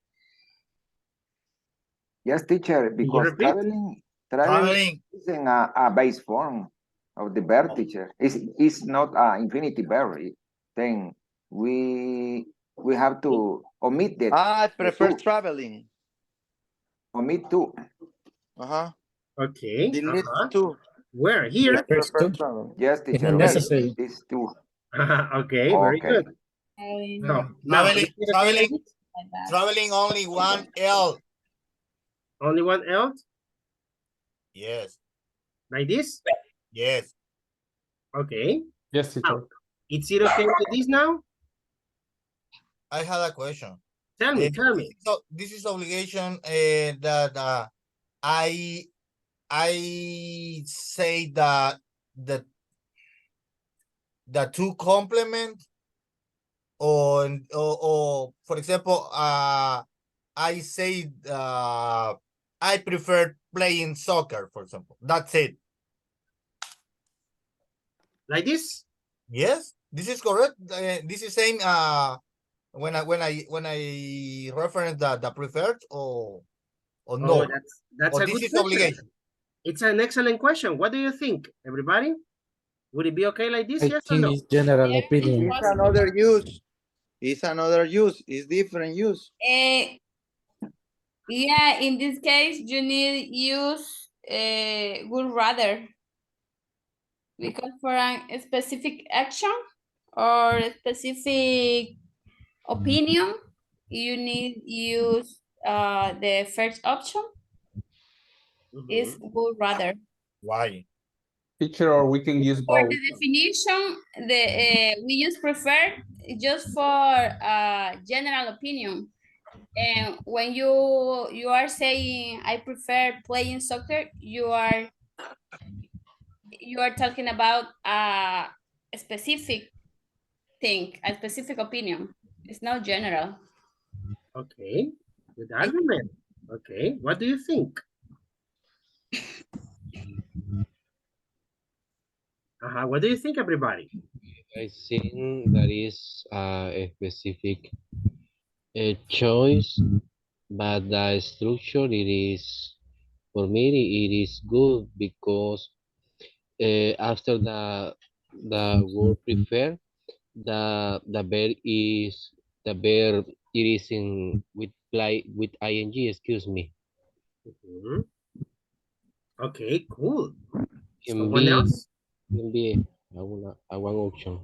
Yes, teacher, because traveling is in a base form of the verb, teacher. It's not an infinitive verb. Then we have to omit that. I prefer traveling. Omit to. Okay. Delete to. Where? Here? Yes, teacher. Necessary. This too. Okay, very good. No, now, Traveling only one L. Only one L? Yes. Like this? Yes. Okay. Yes, teacher. Is it okay with this now? I had a question. Tell me. So this is obligation that I say that the two complement or for example I say I prefer playing soccer, for example. That's it. Like this? Yes, this is correct. This is same when I reference the preferred or no. That's or a this good is question. obligation. It's an excellent question. What do you think, everybody? Would it be okay like this? I Yes or think no? it's general opinion. It's another use. It's another use. It's different use. Yeah, in this case, you need use would rather. Because for a specific action or a specific opinion, you need use the first option is would rather. Why? Teacher, or we can use For both. the definition, we use prefer just for general opinion. And when you are saying I prefer playing soccer, you are talking about a specific thing, a specific opinion. It's not general. Okay, good argument. Okay, what do you think? What do you think, everybody? I think that is a specific choice, but the structure it is for me it is good because after the word prefer, the verb it is in with ing. Excuse me. Okay, cool. Can Someone be else? can be a one option.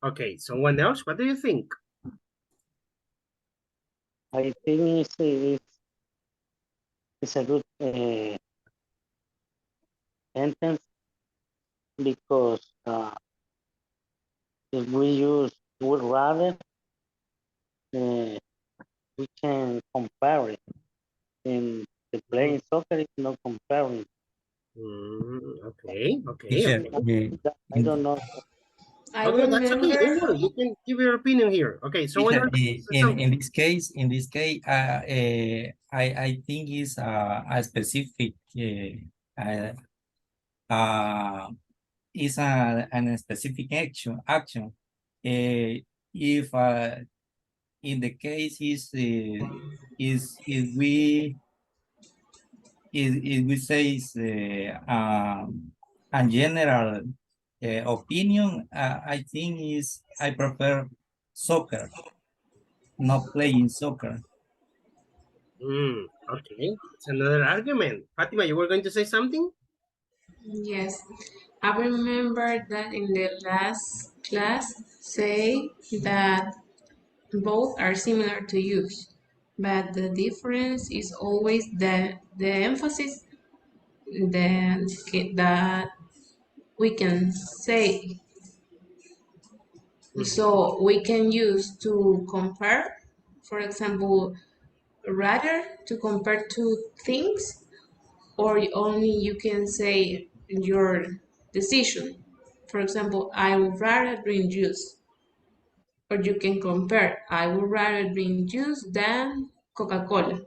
Okay, someone else? What do you think? I think it's a good sentence because if we use would rather, we can compare it. playing soccer is not comparing. Okay. Teacher, I don't know. I Okay, that's okay. remember. Don't worry. You can give your opinion here. Okay, so when teacher, you're saying something, in this case, I think is a specific is an specific action. If in the case is if we say a general opinion, I think is I prefer soccer, not playing soccer. okay, it's another argument. Fatima, you were going to say something? Yes, I remember that in the last class say that both are similar to use, but the difference is always the emphasis that we can say. So we can use to compare, for example, rather to compare two things, or only you can say your decision. For example, I would rather drink juice. Or you can compare, I would rather drink juice than Coca-Cola.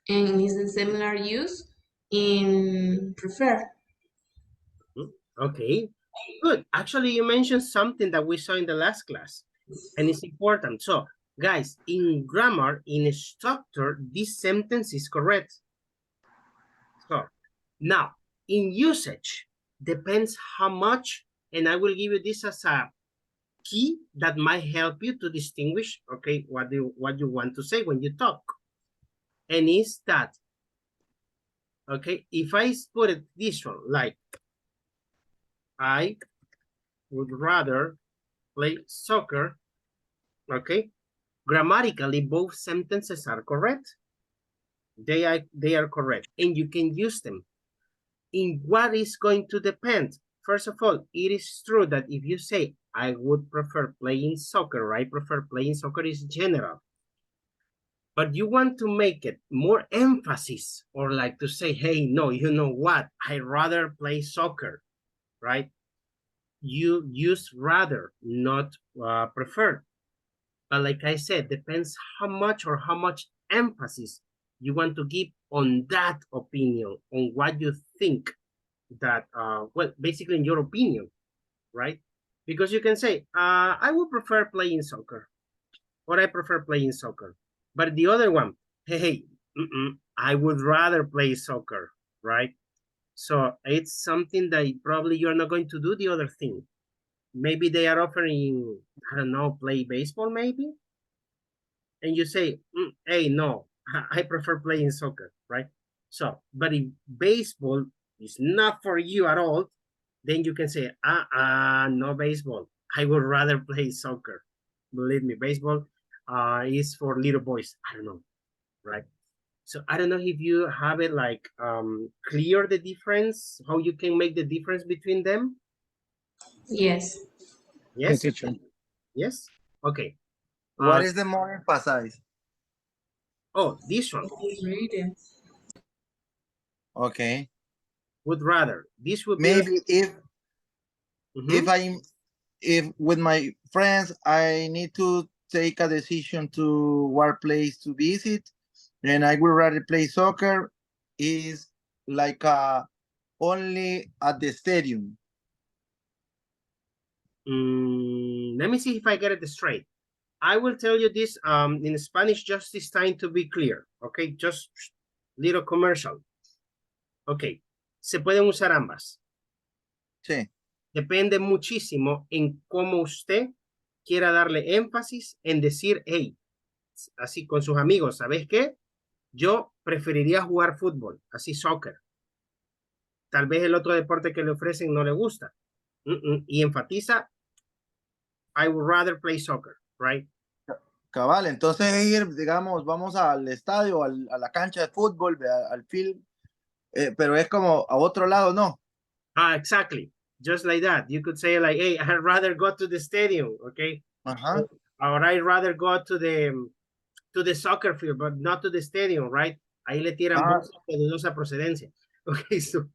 And it's a similar use in prefer. Okay, good. Actually, you mentioned something that we saw in the last class, and it's important. So, guys, in grammar, in structure, this sentence is correct. So, now, in usage, depends how much, and I will give you this as a key that might help you to distinguish, okay, what you want to say when you talk. And is that, okay, if I put it this one, like, I would rather play soccer, okay, grammatically, both sentences are correct. They are correct, and you can use them. In what is going to depend? First of all, it is true that if you say, I would prefer playing soccer, or I prefer playing soccer is general. But you want to make it more emphasis, or like to say, hey, no, you know what? I'd rather play soccer, right? You use rather, not prefer. But like I said, depends how much emphasis you want to give on that opinion, on what you think that, well, basically in your opinion, right? Because you can say, I would prefer playing soccer, or I prefer playing soccer. But the other one, hey, I would rather play soccer, right? So it's something that probably you're not going to do the other thing. Maybe they are offering, I don't know, play baseball maybe? And you say, hey, no, I prefer playing soccer, right? So, but if baseball is not for you at all, then you can say, no baseball. I would rather play soccer. Believe me, baseball is for little boys. I don't know, right? So I don't know if you have it like clear the difference, how you can make the difference between them. Yes. Yes, teacher. Yes. Okay. What is the more emphasized? Oh, this one. Okay. Would rather. This would maybe be if with my friends I need to take a decision to what place to visit, and I would rather play soccer is like only at the stadium. Let me see if I get it straight. I will tell you this in Spanish just this time to be clear, okay? Just little commercial. Ok, se pueden usar ambas. Sí. Depende muchísimo en cómo usted quiera darle énfasis en decir, hey, así con sus amigos, ¿sabes qué? Yo preferiría jugar fútbol, así soccer. Tal vez el otro deporte que le ofrecen no le gusta. Y enfatiza, I would rather play soccer, right? Cabal, entonces ir, digamos, vamos al estadio, a la cancha de fútbol, al field, pero es como a otro lado, ¿no? Exactly. Just like that. You could say like, hey, I'd rather go to the stadium, okay? Or I'd rather go to the soccer field, but not to the stadium, right? Ahí le tiran voces de dudosa procedencia. Okay, so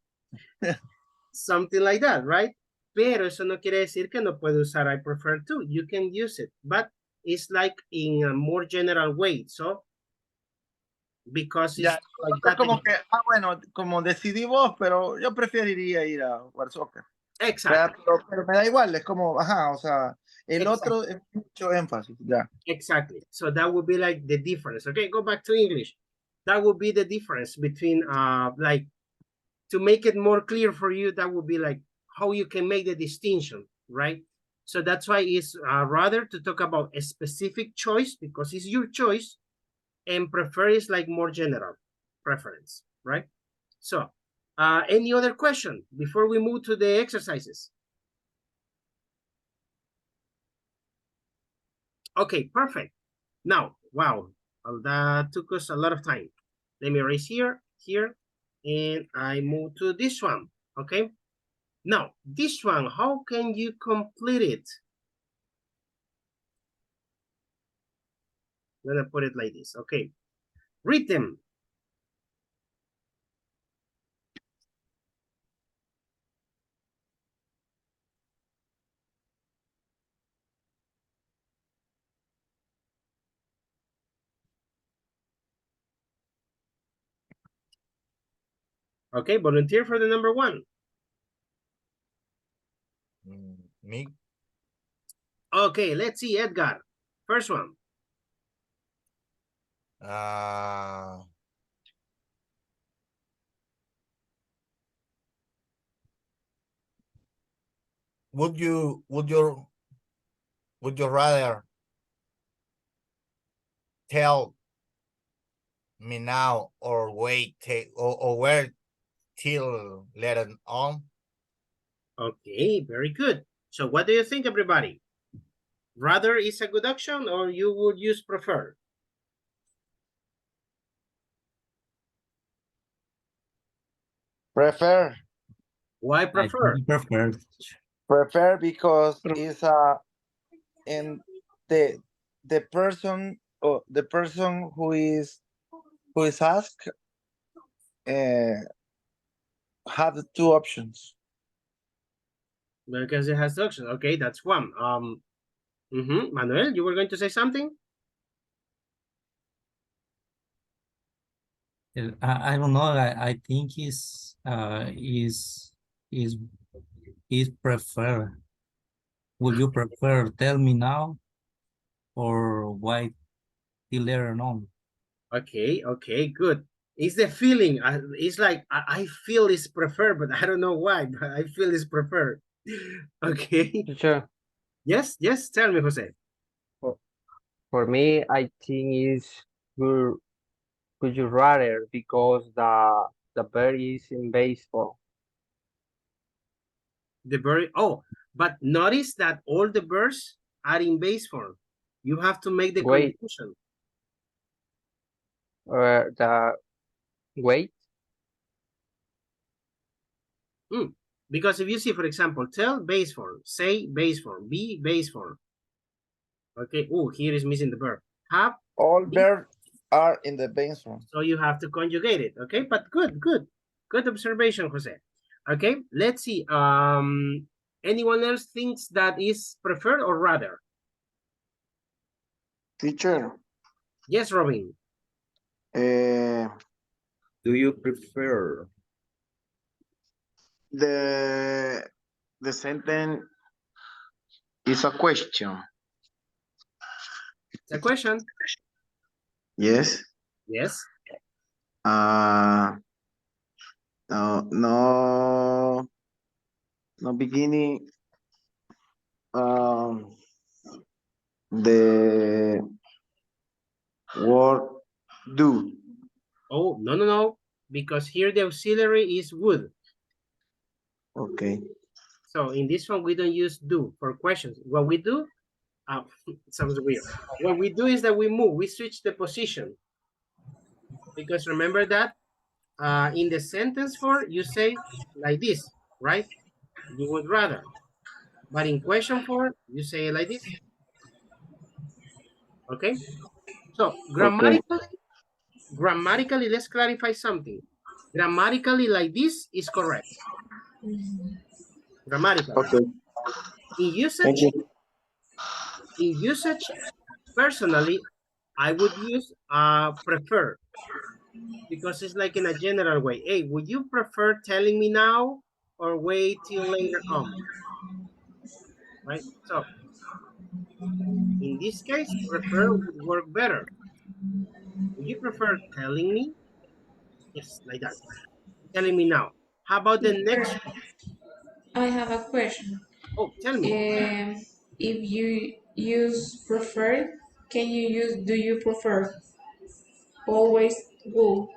something like that, right? Pero eso no quiere decir que no puede usar I prefer to. You can use it, but it's like in a more general way. So, because it's Ya, like es that. como que, bueno, como decidí vos, pero yo preferiría ir a jugar soccer. Exacto. Pero me da igual, es como, ajá, o sea, el otro es mucho énfasis, ya. Exactly. So that would be like the difference. Okay, go back to English. That would be the difference between like, to make it more clear for you, that would be like how you can make the distinction, right? So that's why it's rather to talk about a specific choice because it's your choice, and prefer is like more general preference, right? So any other question before we move to the exercises? Okay, perfect. Now, wow, that took us a lot of time. Let me erase here, and I move to this one, okay? Now, this one, how can you complete it? I'm gonna put it like this, okay? Read them. Okay, volunteer for the number one. Me. Okay, let's see, Edgar. First one. Would you rather tell me now or wait or wait till later on? Okay, very good. So what do you think, everybody? Rather is a good option, or you would use prefer? Prefer. Why prefer? Prefer because it's and the person or the person who is asked have the two options. Because it has the option. Okay, that's one. Manuel, you were going to say something? I don't know. I think is prefer. Would you prefer tell me now or wait till later on? Okay, good. It's the feeling. It's like I feel it's preferred, but I don't know why, but I feel it's preferred. Okay. Sure. Yes, tell me, Jose. For me, I think is would you rather because the bird is in baseball. The bird, but notice that all the birds are in base form. You have to make the Wait. confusion. The wait. Because if you see, for example, tell base form, say base form, be base form. Okay, here is missing the verb. Have. All verbs are in the base form. So you have to conjugate it, okay? But good observation, Jose. Okay, let's see. Anyone else thinks that is preferred or rather? Teacher. Yes, Robin. Do you prefer? The sentence is a question. It's a question. Yes. Yes. No beginning. The word do. Oh, no. Because here the auxiliary is would. Okay. So in this one, we don't use do for questions. What we do, it sounds weird. What we do is that we move, we switch the position. Because remember that in the sentence form, you say like this, right? You would rather. But in question form, you say it like this. Okay? So grammatically, Grammatically, let's clarify something. Grammatically, like this is correct. Grammatically. Okay. In usage, personally, I would use prefer, because it's like in a general way. Hey, would you prefer telling me now or wait till later on? Right? So in this case, prefer would work better. Would you prefer telling me? Yes, like that. Telling me now. How about the next one? I have a question. Oh, tell me. If you use prefer, can you use do you prefer? Always go.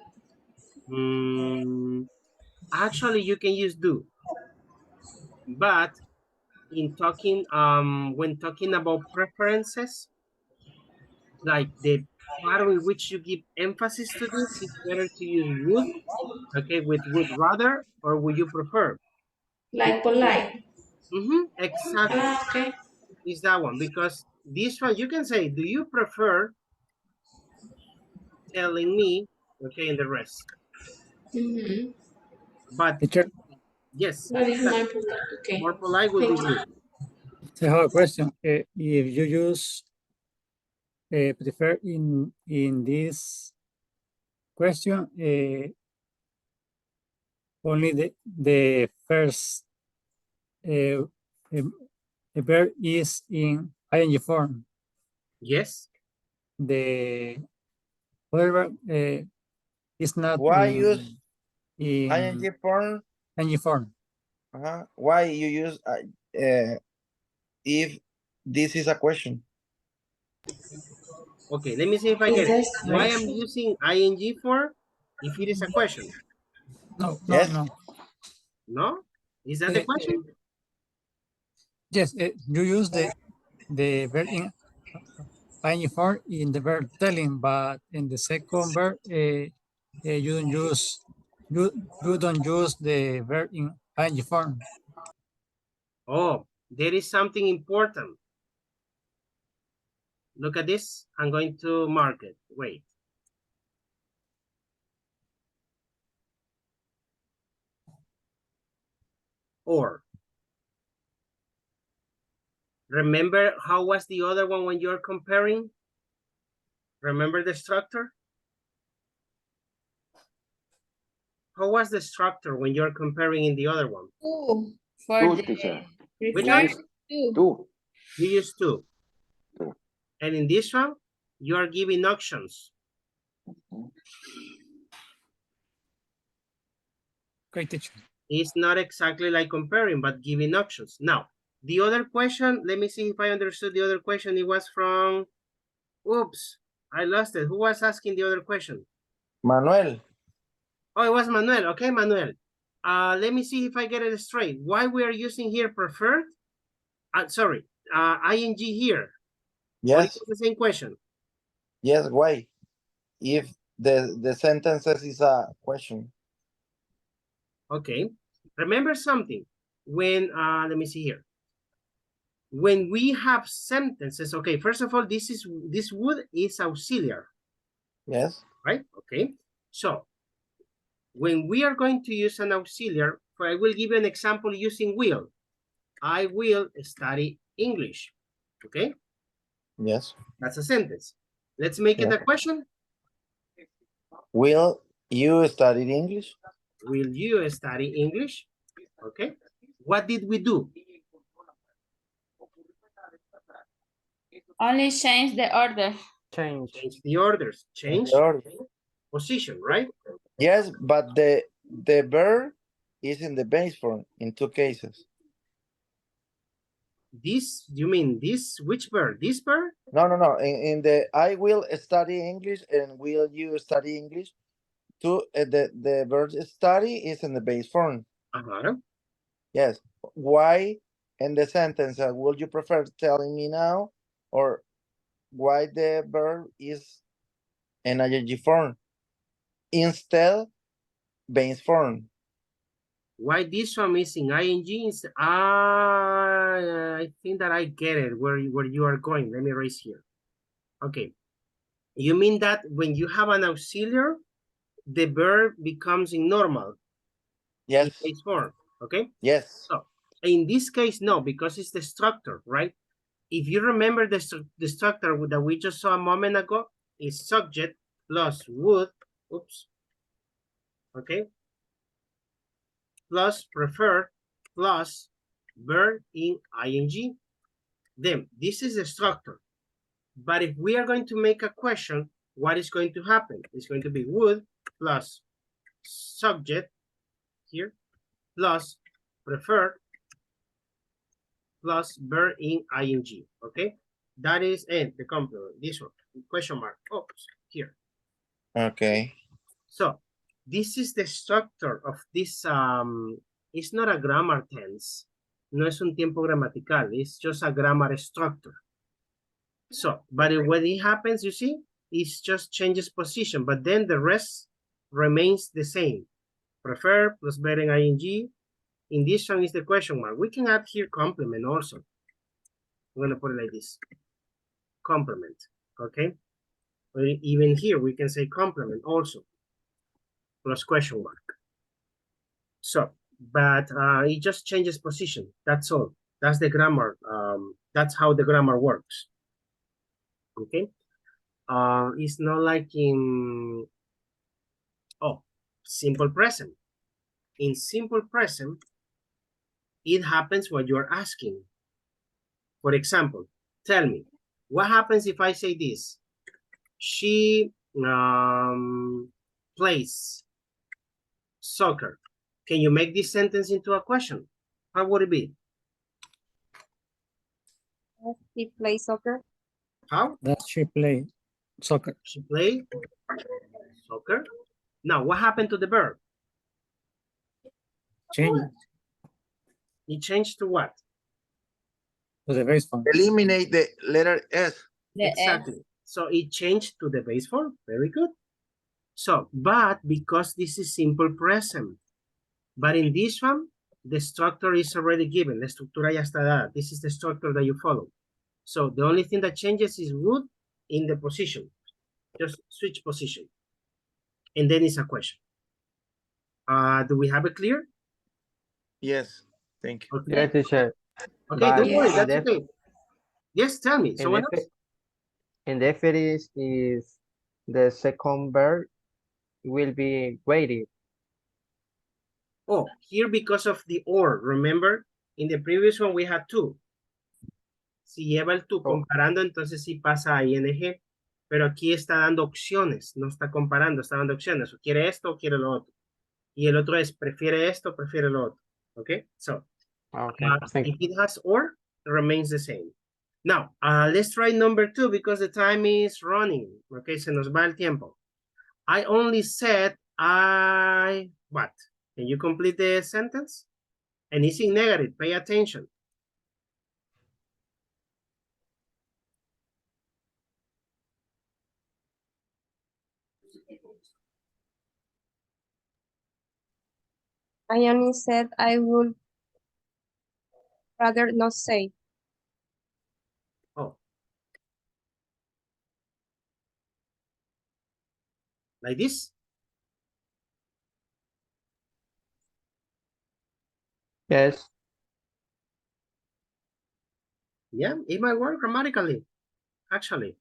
Actually, you can use do. But in talking, when talking about preferences, like the part in which you give emphasis to this, it's better to use would, okay, with would rather, or would you prefer? Like polite. Exactly. Okay. Is that one, because this one you can say, do you prefer telling me, okay, and the rest. But Teacher, yes, That is my okay. more polite would be Thank you. good. I have a question. If you use prefer in this question, only the first verb is in ing form. Yes. The other verb is not. Why in, use in ing form? ing form. Why you use if this is a question? Okay, let me see if I get it. Why I'm using ing for if it is a question? No, Yes. no. No? Is that the question? Yes, you use the verb in ing form in the verb telling, but in the second verb, you don't use the verb in ing form. Oh, there is something important. Look at this. I'm going to mark it. Wait. Or. Remember how was the other one when you're comparing? Remember the structure? How was the structure when you're comparing in the other one? Two for Two, the teacher. Which prefer one? two. Two. You use two. And in this one, you are giving options. Okay, teacher. It's not exactly like comparing, but giving options. Now, the other question, let me see if I understood the other question. It was from, oops, I lost it. Who was asking the other question? Manuel. Oh, it was Manuel. Okay, Manuel. Let me see if I get it straight. Why we are using here preferred? Sorry, ing here. Yes. The same question. Yes, why? If the sentences is a question. Okay. Remember something. When, let me see here. When we have sentences, okay, first of all, this would is auxiliary. Yes. Right? Okay. So when we are going to use an auxiliary, I will give you an example using will. I will study English. Okay? Yes. That's a sentence. Let's make it a question. Will you study English? Will you study English? Okay. What did we do? Only change the order. Change the orders. Change The order. position, right? Yes, but the verb is in the base form in two cases. This, you mean this, which verb? This verb? No. In the I will study English and will you study English? The verb study is in the base form. Yes. Why in the sentence would you prefer telling me now, or why the verb is in ing form instead base form? Why this one is in ing? I think that I get it where you are going. Let me erase here. Okay. You mean that when you have an auxiliary, the verb becomes in normal? Yes. In base form, okay? Yes. So in this case, no, because it's the structure, right? If you remember the structure that we just saw a moment ago, is subject plus would, oops, okay, plus prefer plus verb in ing. Then this is the structure. But if we are going to make a question, what is going to happen? It's going to be would plus subject here plus prefer plus verb in ing, okay? That is and the complement, this one, question mark, oops, here. Okay. So this is the structure of this, it's not a grammar tense, no es un tiempo gramatical, it's just a grammar structure. So, but when it happens, you see, it just changes position, but then the rest remains the same. Prefer plus verb in ing. In this one is the question mark. We can add here complement also. I'm gonna put it like this. Complement, okay? Or even here, we can say complement also. Plus question mark. So, but it just changes position. That's all. That's the grammar. That's how the grammar works. Okay. It's not like in simple present. In simple present, it happens when you're asking. For example, tell me, what happens if I say this? She plays soccer. Can you make this sentence into a question? How would it be? He plays soccer. How? Does she play soccer? She play soccer. Now, what happened to the verb? Change It changed to what? to the base form. Eliminate the letter S. Exactly. So it changed to the base form. Very good. So, but because this is simple present, but in this one, the structure is already given. La estructura ya está dada. This is the structure that you follow. So the only thing that changes is would in the position. Just switch position. And then it's a question. Do we have it clear? Yes. Thank you. Okay. Yeah, teacher. Okay, But don't worry, in that's the- okay. Yes, tell me. In Someone the, else? in the phrase is the second verb will be waited. Oh, here because of the or, remember? In the previous one we had two. Si lleva el tú comparando, entonces sí pasa a ing. Pero aquí está dando opciones, no está comparando, está dando opciones. O quiere esto o quiere lo otro. Y el otro es, prefiere esto, prefiere lo otro. Okay, so Okay, if it has or, it remains the same. Now, let's try number 2 because the time is running. Okay, se nos va el tiempo. I only said what? Can you complete the sentence? And it's in negative, pay attention. I only said I would rather not say. Oh. Like this? Yes. Yeah, it might work grammatically, actually.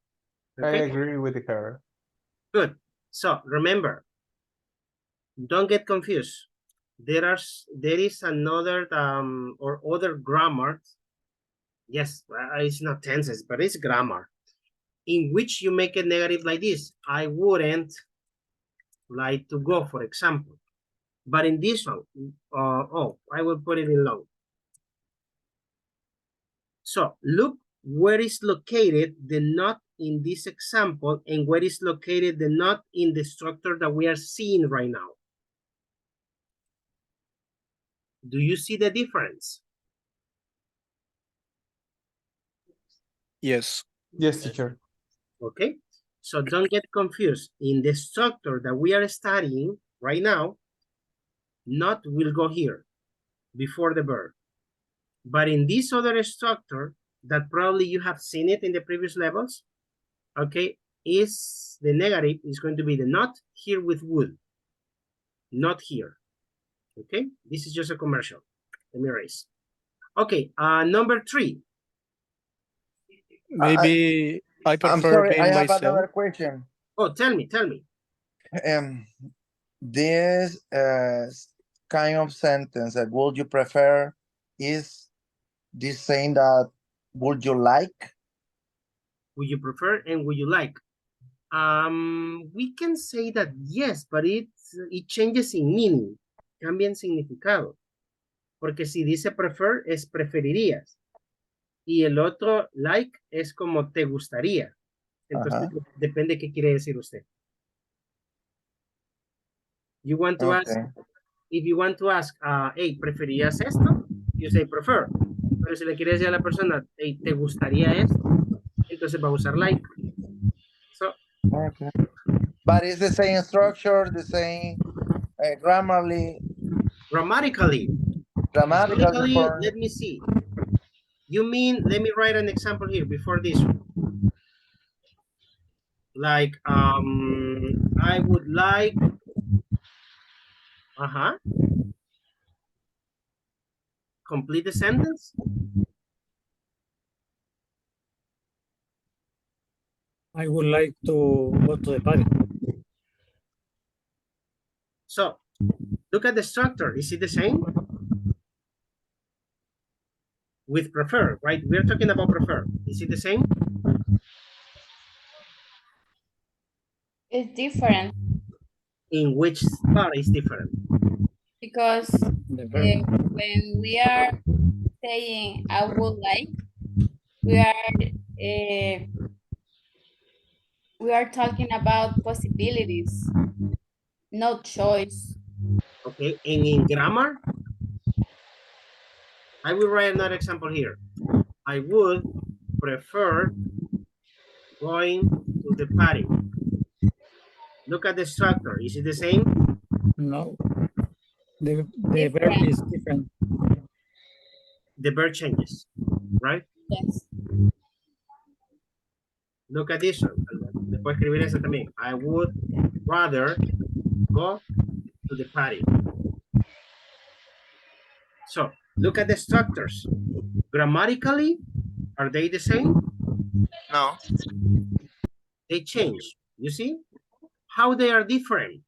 I Okay, agree with her. good. So remember, don't get confused. There is another or other grammar. Yes, it's not tenses, but it's grammar in which you make it negative like this. I wouldn't like to go, for example. But in this one, I will put it in long. So look where is located the not in this example and where is located the not in the structure that we are seeing right now. Do you see the difference? Yes. Yes, teacher. Okay, so don't get confused. In the structure that we are studying right now, not will go here before the verb. But in this other structure that probably you have seen it in the previous levels, okay, is the negative is going to be the not here with would. Not here. Okay, this is just a commercial. Let me erase. Okay, number 3. Maybe I I'm prefer sorry, I being have myself. another question. Oh, tell me. This kind of sentence that would you prefer is this saying that would you like? Would you prefer and would you like? We can say that yes, but it changes in meaning. Cambia en significado. Porque si dice prefer es preferirías. Y el otro like es como te gustaría. Entonces depende qué quiere decir usted. You want to ask, if you want to ask, hey, ¿preferías esto? You say prefer. Pero si le quiere decir a la persona, hey, ¿te gustaría esto? Entonces va a usar like. So, But it's the same structure, the same grammatically. Grammatically, let me see. You mean, let me write an example here before this one. Like, I would like, complete the sentence. I would like to go to the party. So, look at the structure. Is it the same? With prefer, right? We're talking about prefer. Is it the same? It's different. In which part is different? Because when we are saying I would like, we are talking about possibilities, not choice. Okay, and in grammar, I will write another example here. I would prefer going to the party. Look at the structure. Is it the same? No. The verb is different. The verb changes, right? Yes. Look at this one. Después escribir eso también. I would rather go to the party. So, look at the structures. Grammatically, are they the same? No. They change. You see how they are different.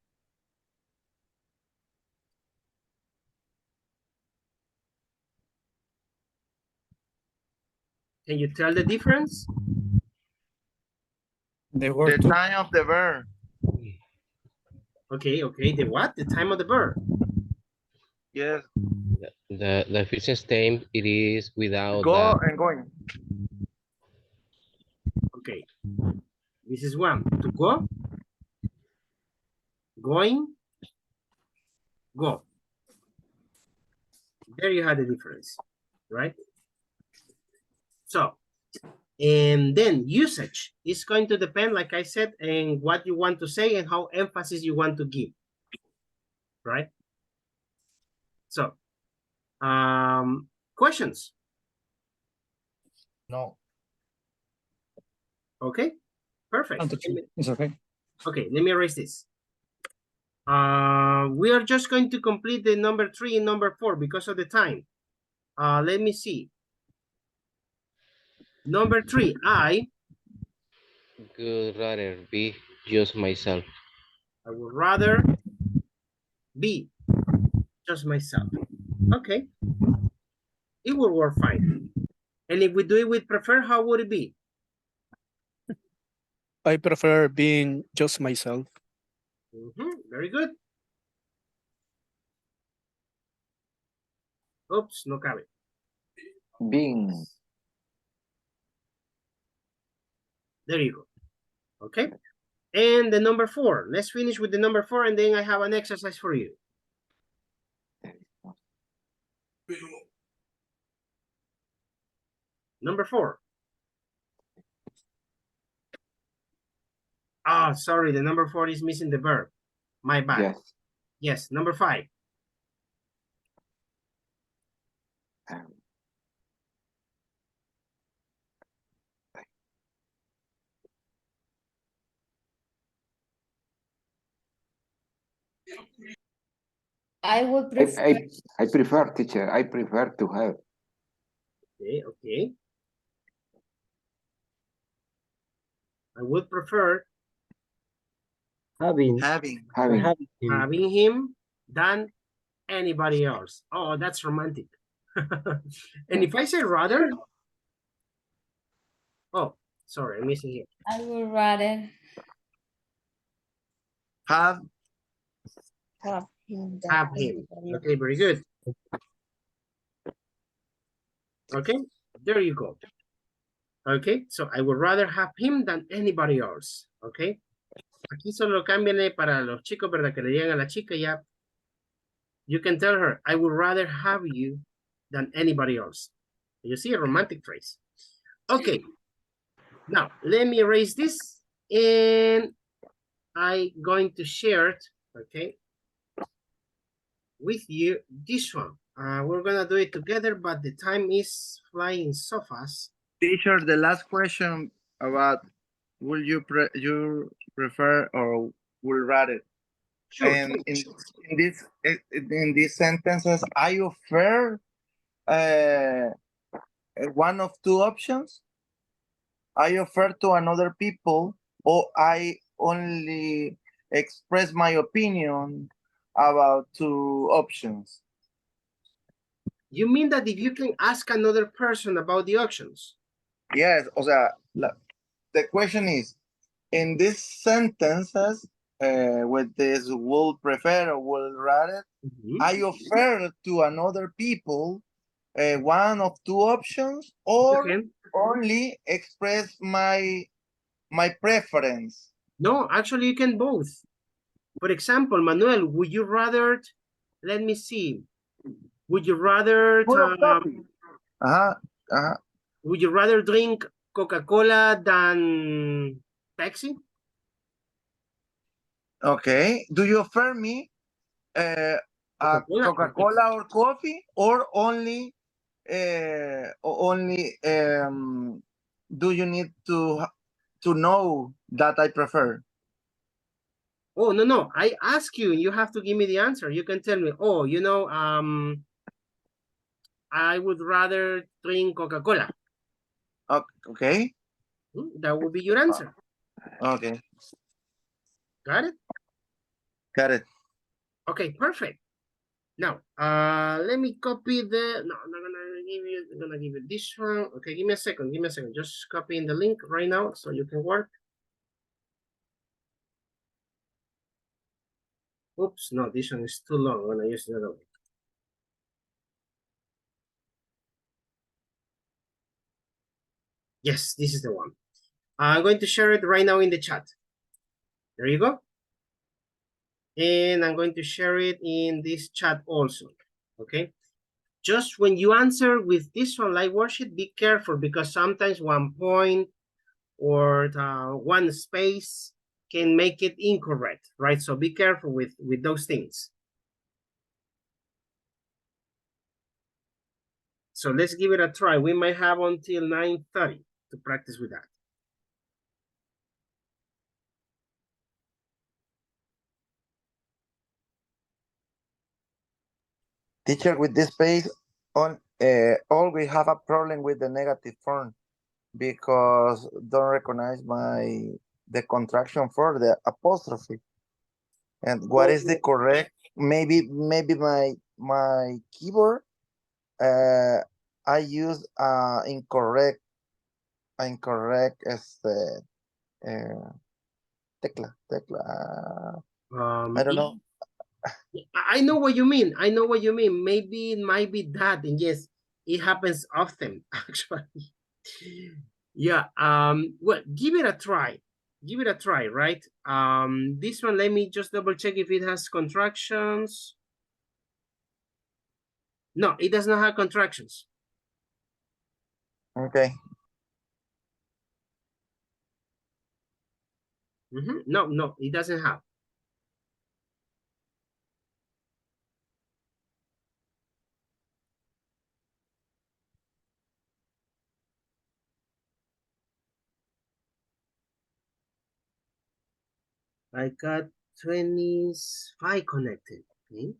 Can you tell the difference? The time of the verb. Okay, the what? The time of the verb. Yes. The future state, it is without Go and going. Okay. This is one. To go. Going. Go. There you have the difference, right? So, and then usage is going to depend, like I said, on what you want to say and how emphasis you want to give, right? So, questions? No. Okay, perfect. It's okay. Okay, let me erase this. We are just going to complete the number 3 and number 4 because of the time. Let me see. Number 3, I would rather be just myself. I would rather be just myself. Okay. It will work fine. And if we do it with prefer, how would it be? I prefer being just myself. Very good. Oops, no cabe. Being. There you go. Okay. And the number 4. Let's finish with the number 4 and then I have an exercise for you. Number 4. Ah, sorry, the number 4 is missing the verb. My bad. Yes. Yes, number 5. I would prefer. I prefer, teacher. I prefer to have. Okay, okay. I would prefer Having. having him than anybody else. Oh, that's romantic. And if I say rather, oh, sorry, I'm missing here. I would rather Have him. Have him. Okay, very good. Okay, there you go. Okay, so I would rather have him than anybody else. Okay. Aquí solo cámbiale para los chicos, ¿verdad? Que le digan a la chica ya. You can tell her, I would rather have you than anybody else. You see a romantic phrase. Okay. Now, let me erase this and I'm going to share it, okay, with you this one. We're going to do it together, but the time is flying so fast. Teacher, the last question about will you prefer or will rather? Sure. And in these sentences, I offer one of two options. I offer to another people, or I only express my opinion about two options. You mean that if you can ask another person about the options? Yes, o sea, the question is, in these sentences, with this will prefer or will rather, I offer to another people one of two options, or only express my preference. No, actually you can both. For example, Manuel, would you rather, let me see, would you rather would you rather drink Coca-Cola than Pepsi? Okay. Do you offer me Coca-Cola or coffee, or only do you need to know that I prefer? Oh, no. I ask you, and you have to give me the answer. You can tell me, oh, you know, I would rather drink Coca-Cola. Okay. That would be your answer. Okay. Got it? Got it. Okay, perfect. Now, let me copy the, no, I'm not gonna give you this one. Okay, give me a second, Just copying the link right now so you can work. Oops, no, this one is too long. I'm gonna use the other one. Yes, this is the one. I'm going to share it right now in the chat. There you go. And I'm going to share it in this chat also, okay? Just when you answer with this one live worksheet, be careful because sometimes 1 point or 1 space can make it incorrect, right? So be careful with those things. So let's give it a try. We might have until 9:30 to practice with that. Teacher, with this page, always have a problem with the negative form because don't recognize the contraction for the apostrophe. And what is the correct? Maybe my keyboard. I use incorrect tecla. I don't know. I know what you mean. Maybe it might be that, and yes, it happens often, actually. Yeah, well, give it a try. Right? This one, let me just double check if it has contractions. No, it does not have contractions. Okay. No, it doesn't have. I got 25 connected. Okay.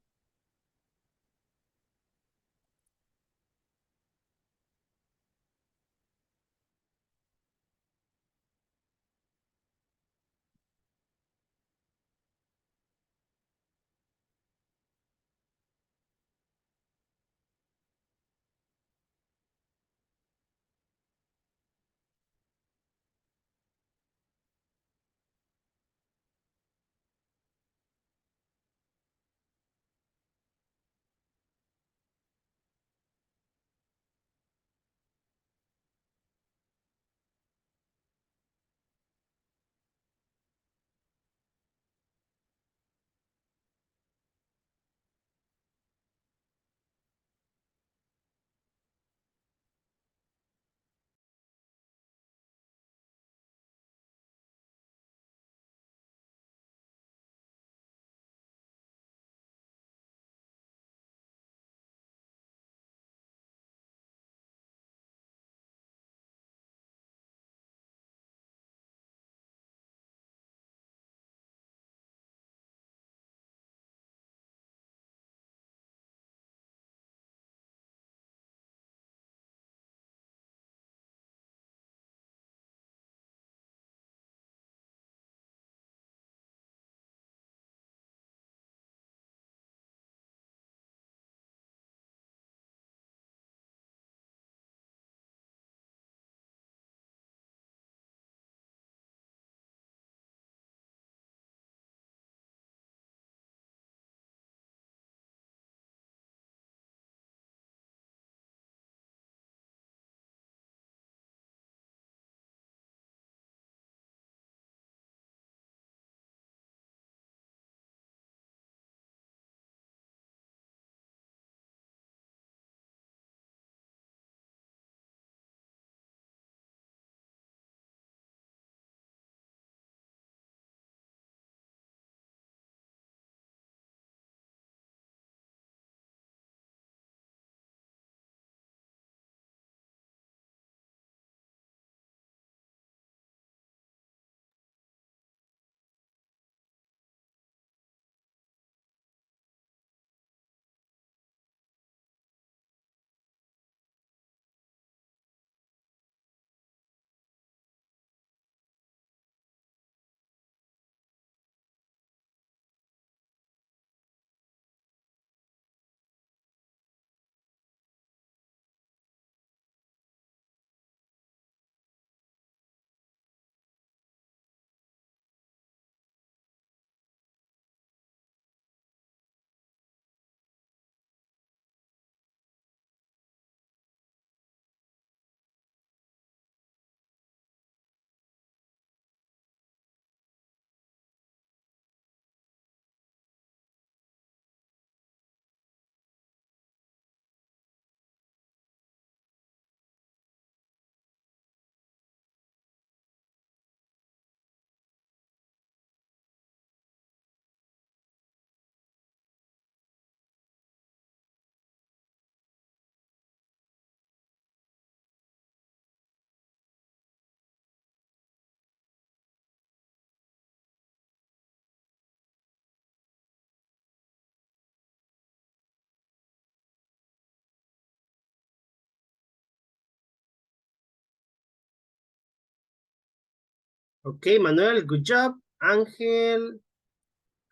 Okay, Manuel, good job. Angel,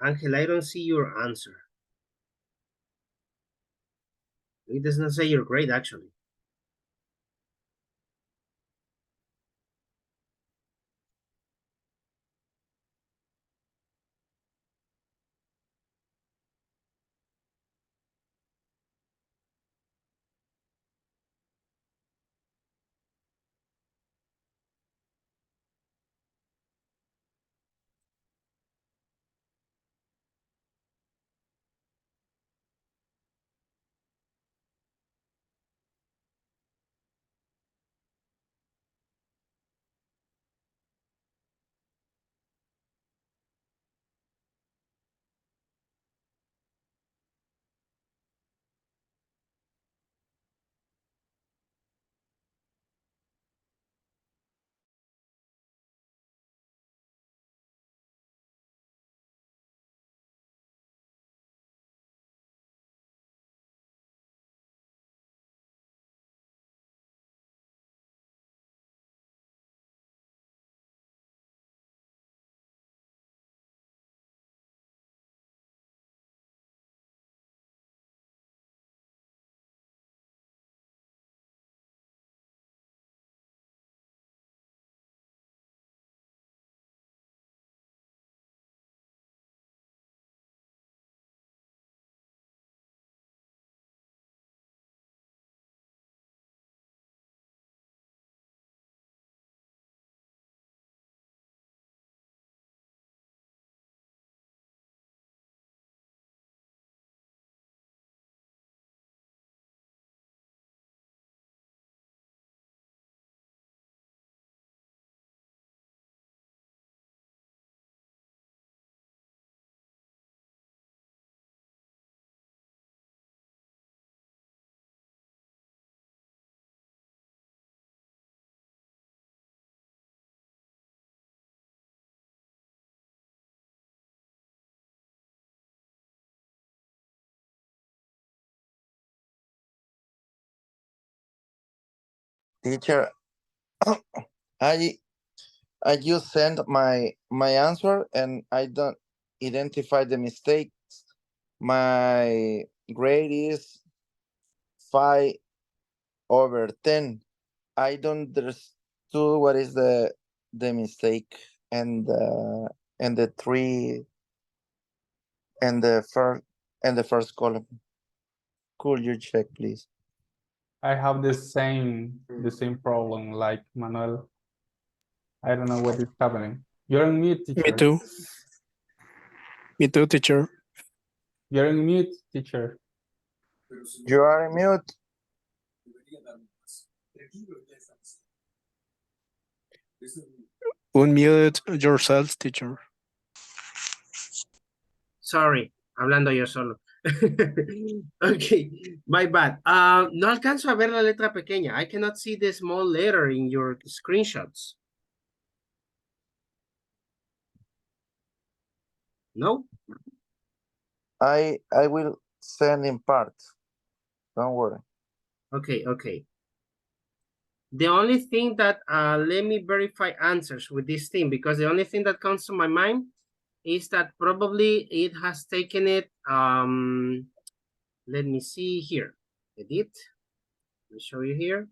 I don't see your answer. It does not say your grade, actually. Teacher, I just sent my answer and I don't identify the mistakes. My grade is 5/10. I don't understand what is the mistake and the three and the first column. Could you check, please? I have the same problem like Manuel. I don't know what is happening. You're on mute, teacher. Me too. Me too, teacher. You're on mute, teacher. You are on mute. Unmute yourself, teacher. Sorry, hablando yo solo. Okay, my bad. No alcanzo a ver la letra pequeña. I cannot see the small letter in your screenshots. No? I will send in part. Don't worry. Okay, okay. The only thing that, let me verify answers with this thing, because the only thing that comes to my mind is that probably it has taken it, let me see here, edit, let me show you here.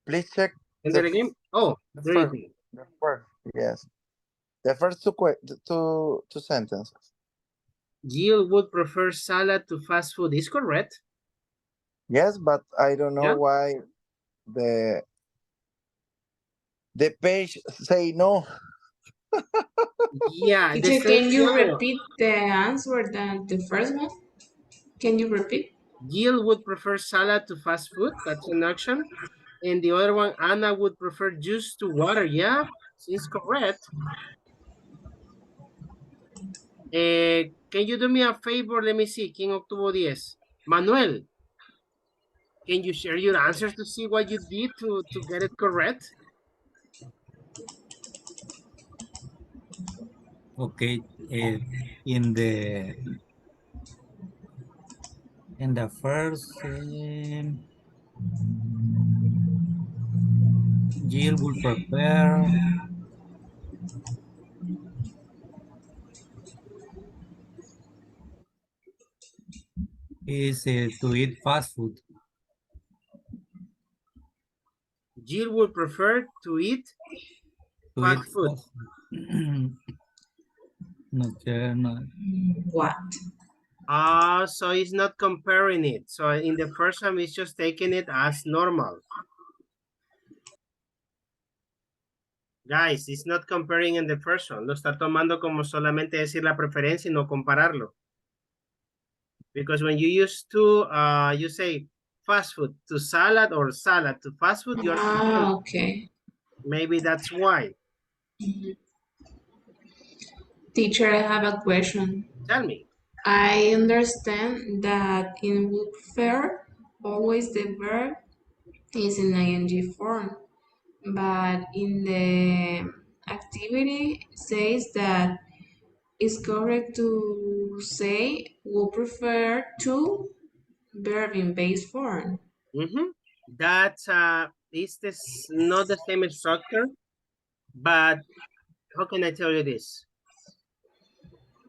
Please check. And then again, oh, there you go. The first, yes. The first two sentences. Jill would prefer salad to fast food. Is correct. Yes, but I don't know why the page say no. Yeah. Teacher, can you repeat the answer than the first one? Can you repeat? Jill would prefer salad to fast food. That's an option. And the other one, Anna would prefer juice to water. Yeah, it's correct. Can you do me a favor? Let me see. ¿Quién obtuvo 10? Manuel, can you share your answers to see what you did to get it correct? Okay, in the first, Jill will prepare to eat fast food. Jill would prefer to eat fast food. No. What? So it's not comparing it. So in the first one, it's just taking it as normal. Guys, it's not comparing in the first one. Lo está tomando como solamente decir la preferencia y no compararlo. Because when you use to, you say fast food to salad or salad to fast food. You're okay. Maybe that's why. Teacher, I have a question. Tell me. I understand that in would prefer, always the verb is in ing form, but in the activity says that it's correct to say would prefer to verb in base form. That's is this not the same structure, but how can I tell you this?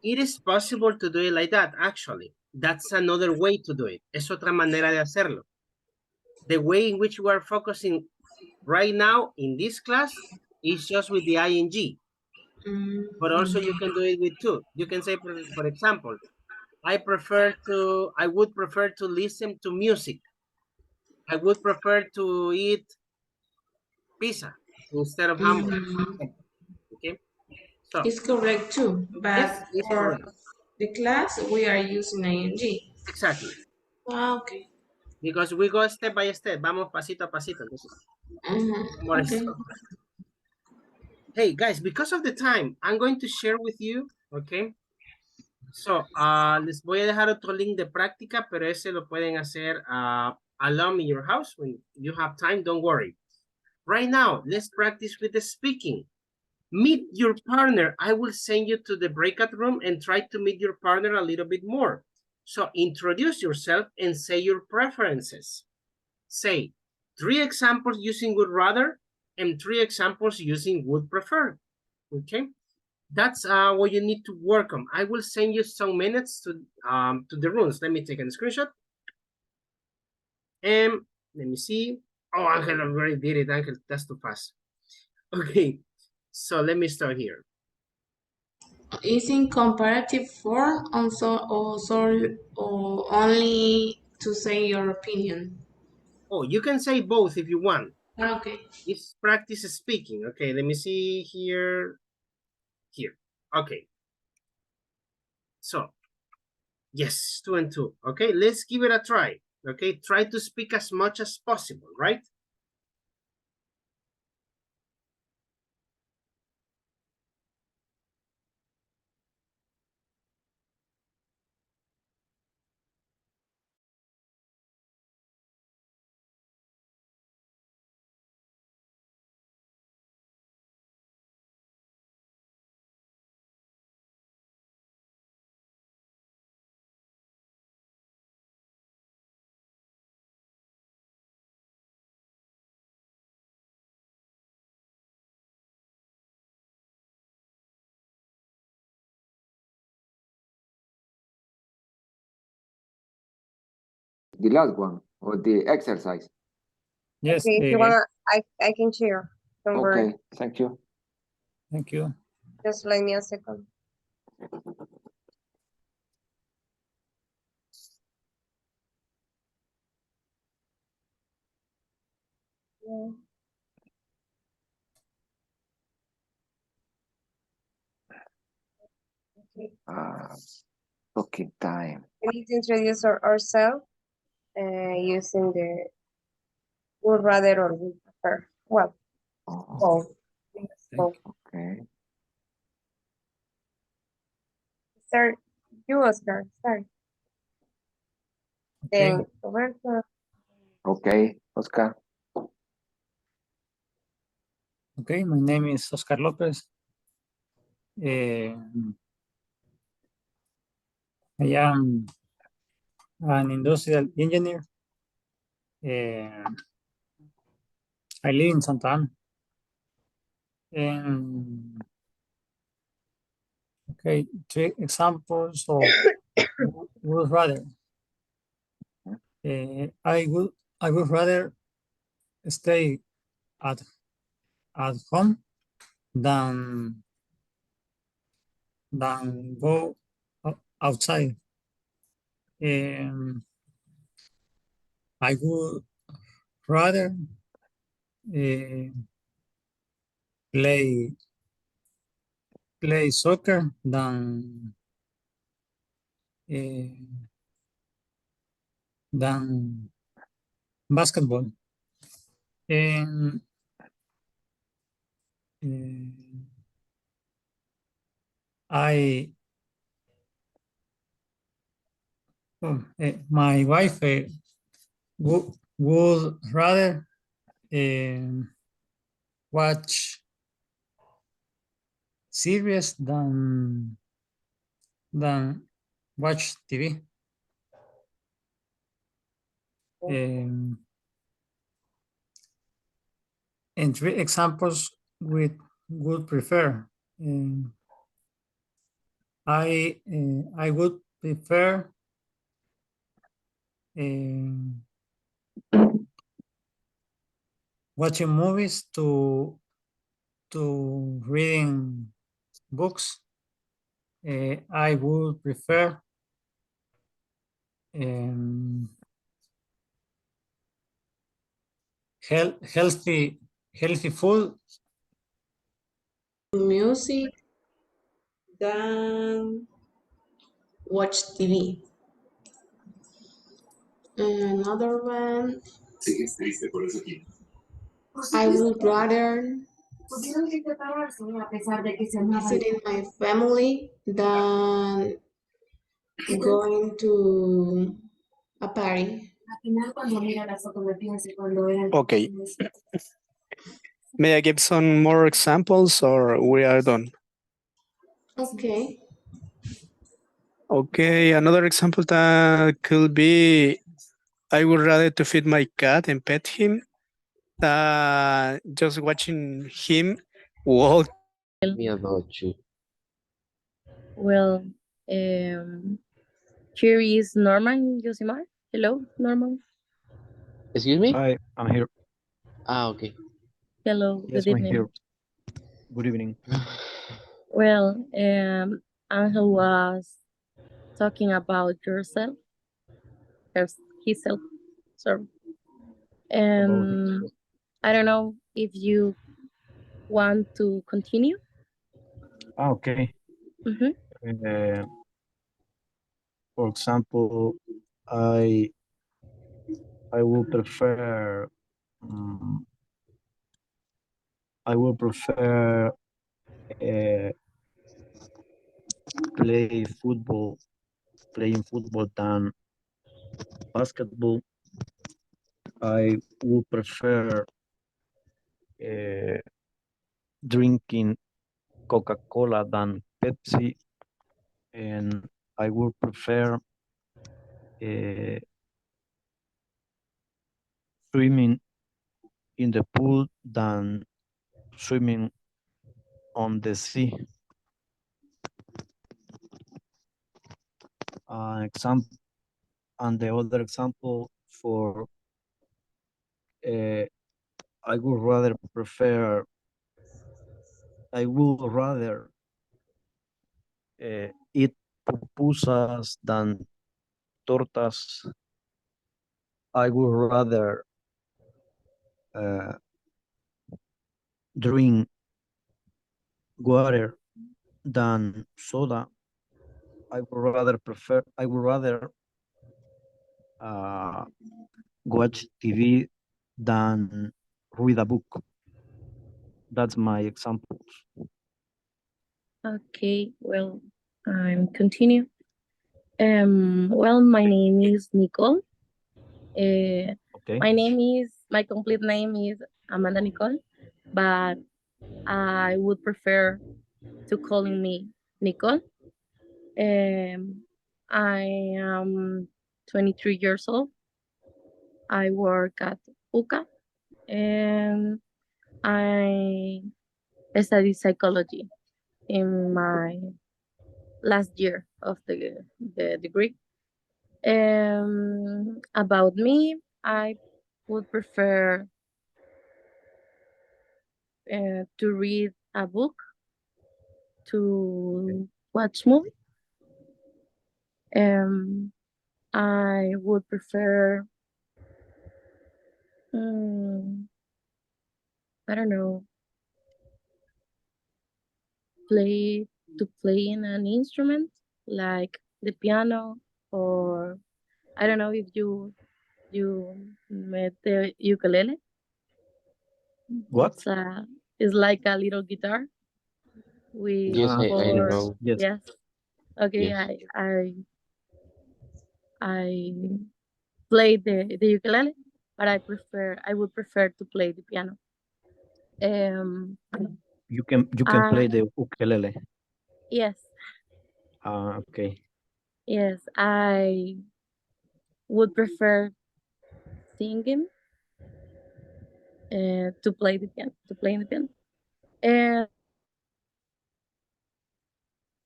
It is possible to do it like that, actually. That's another way to do it. Es otra manera de hacerlo. The way in which we are focusing right now in this class is just with the ing. But also you can do it with two. You can say, for example, I would prefer to listen to music. I would prefer to eat pizza instead of hamburger. Okay. So it's correct too, but it's for correct. the class we are using ing. Exactly. Okay. Because we go step by step. Vamos pasito a pasito. Okay. Hey guys, because of the time, I'm going to share with you, okay? So, les voy a dejar otro link de práctica, pero ese lo pueden hacer alone in your house when you have time, don't worry. Right now, let's practice with the speaking. Meet your partner. I will send you to the breakout room and try to meet your partner a little bit more. So introduce yourself and say your preferences. Say 3 examples using would rather and 3 examples using would prefer. Okay, that's what you need to work on. I will send you some minutes to the rooms. Let me take a screenshot. And let me see. Oh, Angel already did it. Angel, that's too fast. Okay, so let me start here. Is in comparative form also or only to say your opinion? Oh, you can say both if you want. Okay. It's practice speaking. Okay, let me see here. Here. Okay. So, yes, 2 and 2. Okay, let's give it a try. Okay, try to speak as much as possible, right? The last one, or the exercise. Yes. Okay, if you wanna, I can share. Don't worry. Okay, thank you. Thank you. Just let me a second. Yeah. Okay. Talking time. We need to introduce ourselves using the would rather or would prefer. Well, both. Yes, both. Okay. Start, you Oscar, start. Then Roberto. Okay, Oscar. Okay, my name is Oscar Lopez. I am an industrial engineer. I live in Santa Ana. And okay, 3 examples of would rather. I would rather stay at home than go outside. I would rather play soccer than basketball. And my wife would rather watch series than watch TV. And 3 examples with would prefer. I would prefer watching movies to reading books. I would prefer healthy food. Music than watch TV. Another one. I would rather visiting my family than going to a party. Okay. May I give some more examples or we are done? Okay. Okay, another example that could be I would rather to feed my cat and pet him than just watching him walk. Me about you. Well, here is Norman Josimar. Hello, Norman. Excuse me? Hi, I'm here. Ah, okay. Hello, Yes, good I'm evening. here. Good evening. Well, Angel was talking about yourself, himself, sorry. I don't know if you want to continue. Okay. Mm-hmm. For example, I will prefer I will prefer play football, playing football than basketball. I would prefer drinking Coca-Cola than Pepsi, and I would prefer swimming in the pool than swimming on the sea. Example, and the other example for I would rather eat pupusas than tortas. I would rather drink water than soda. I would rather watch TV than read a book. That's my examples. Okay, well, I'm continue. Well, my name is Nicole. My complete name is Amanda Nicole, but I would prefer to calling me Nicole. I am 23 years old. I work at UCA and I study psychology in my last year of the degree. About me, I would prefer to read a book, to watch movie. I would prefer, I don't know, play in an instrument like the piano, or I don't know if you met the ukulele. What? It's like a little guitar with Yes, I four. know. Yes. Okay, Yes. I play the ukulele, but I would prefer to play the piano. You can play the ukulele. Yes. Okay. Yes, I would prefer singing to play the piano, And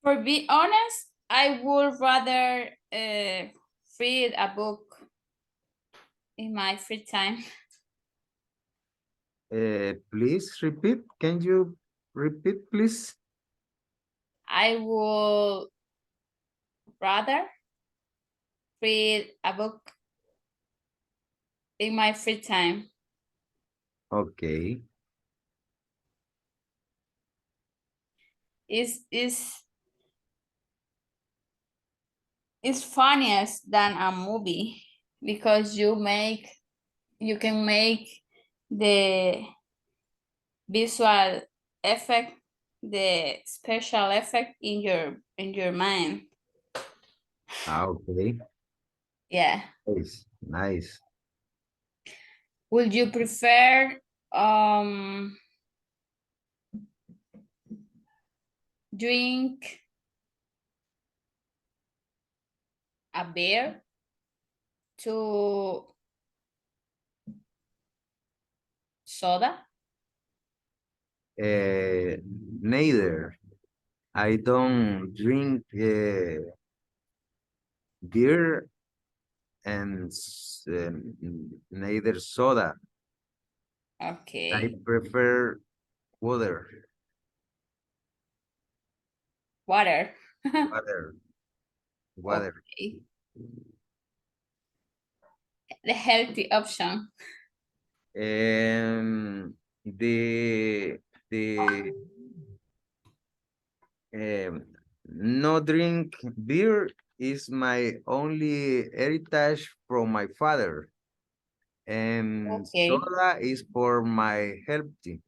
For be honest, I would rather read a book in my free time. Please repeat. Can you repeat, please? I would rather read a book in my free time. Okay. It's funniest than a movie because you can make the visual effect, the special effect in your mind. Okay. Yeah. Nice. Would you prefer drink a beer to soda? Neither. I don't drink beer and neither soda. I Okay. prefer water. Water. Water. Water. Okay. The healthy option. The no drink beer is my only heritage from my father, and Okay. soda is for my healthy.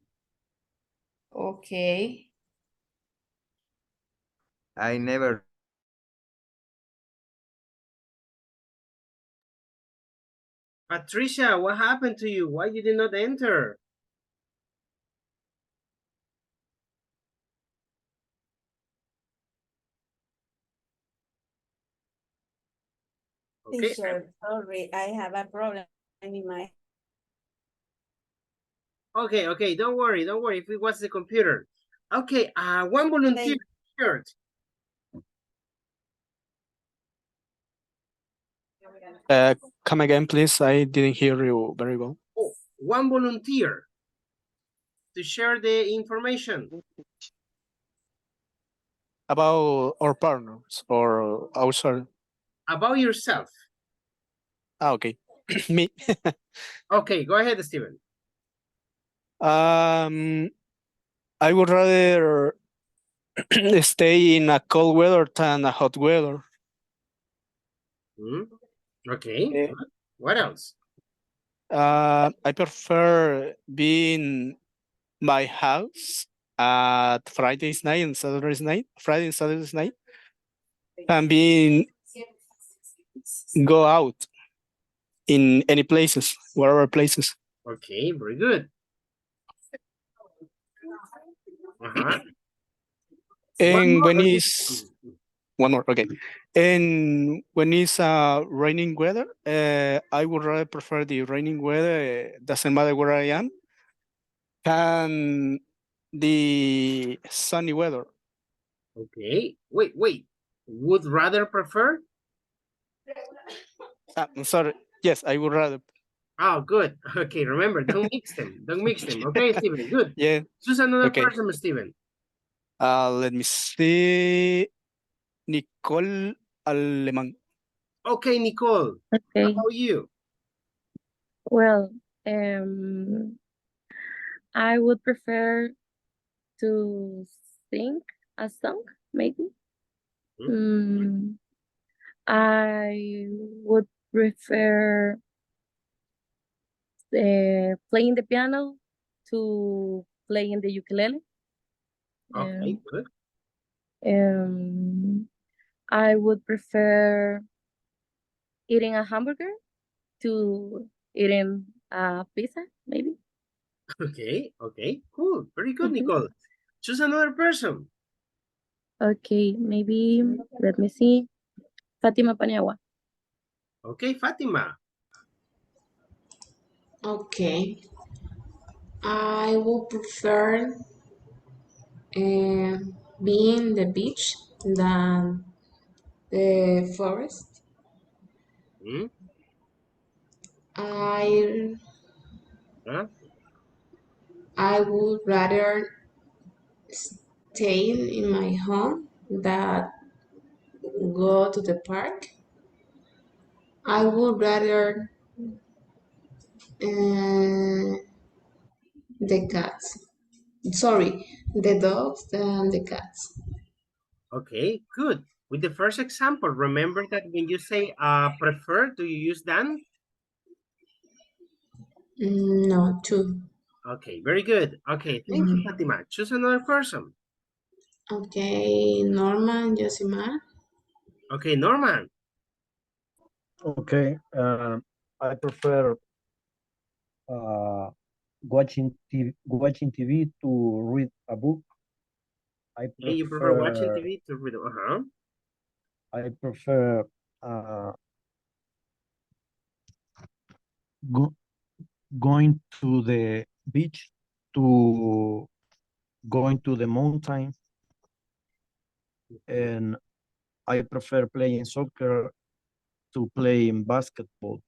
Okay. I never. Patricia, what happened to you? Why you did not enter? Okay. Teacher, sorry, I have a problem in my. Okay, okay, don't worry, don't worry. If it was the computer. Okay, one volunteer shirt. Come again, please. I didn't hear you very well. Oh, one volunteer to share the information. About our partners or outside. About yourself. Okay. Me. Okay, go ahead, Steven. I would rather stay in a cold weather than a hot weather. Okay. What else? I prefer being my house at Friday's night and Saturday's night, Friday and Saturday's night, and being go out in any places, wherever places. Okay, very good. And when it's one more, okay. And when it's raining weather, I would rather prefer the raining weather. Doesn't matter where I am. Than the sunny weather. Okay. Wait. Would rather prefer? I'm sorry. Yes, I would rather. Oh, good. Okay, remember, don't mix them. Don't mix them. Okay, Steven, good. Yeah. Choose another Okay. person, Steven. Let me see. Nicole Alemán. Okay, Nicole. Okay. How about you? Well, I would prefer to sing a song, maybe. I would prefer playing the piano to playing the ukulele. Okay, good. I would prefer eating a hamburger to eating a pizza, maybe. Okay, cool. Very good, Nicole. Choose another person. Okay, maybe, let me see. Fatima Paniagua. Okay, Fatima. Okay. I would prefer being the beach than the forest. I would rather stay in my home than go to the park. I would rather the cats. Sorry, the dogs than the cats. Okay, good. With the first example, remember that when you say prefer, do you use than? No, two. Okay, very good. Okay, thank you, Fatima. Choose another person. Okay, Norman, Josimar. Okay, Norman. Okay, I prefer watching TV to read a book. Hey, you prefer watching TV to read? I prefer going to the beach, to going to the mountain, and I prefer playing soccer to playing basketball.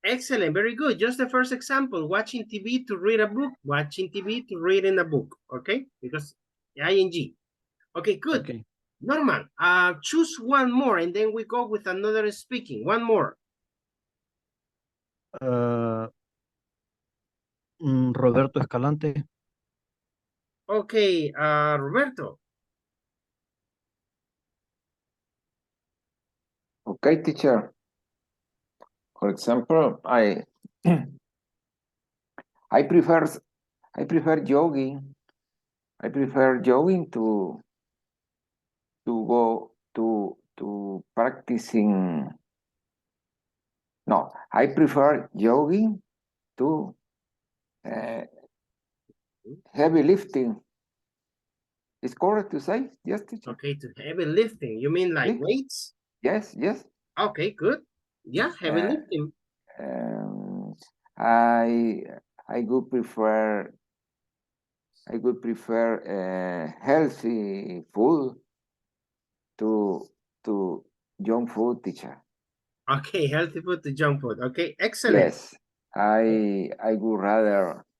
Excellent, very good. Just the first example, watching TV to read a book, watching TV to read in a book, okay? Because ing. Okay, good. Okay. Norman, choose one more and then we go with another speaking. One more. Roberto Escalante. Okay, Roberto. Okay, teacher. For example, I prefer jogging. I prefer jogging to go to practicing. No, I prefer jogging to heavy lifting. It's correct to say? Yes, teacher. Okay, to heavy lifting. You mean like weights? Yes, yes. Okay, good. Yeah, heavy lifting. I would prefer healthy food to junk food, teacher. Okay, healthy food to junk food. Okay, excellent. Yes, I would rather